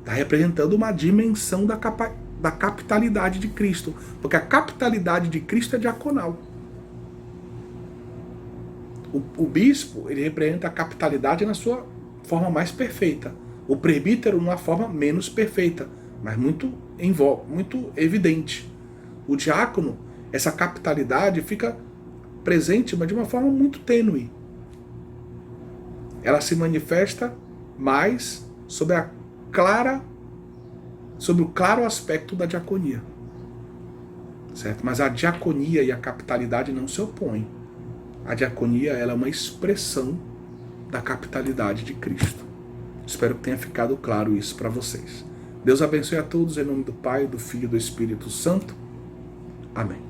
está representando uma dimensão da capitalidade de Cristo. Porque a capitalidade de Cristo é diaconal. O bispo, ele representa a capitalidade na sua forma mais perfeita. O presbítero numa forma menos perfeita, mas muito evidente. O diácono, essa capitalidade fica presente, mas de uma forma muito tênue. Ela se manifesta mais sobre o claro aspecto da diaconia. Certo? Mas a diaconia e a capitalidade não se opõem. A diaconia, ela é uma expressão da capitalidade de Cristo. Espero que tenha ficado claro isso para vocês. Deus abençoe a todos em nome do Pai, do Filho e do Espírito Santo. Amém.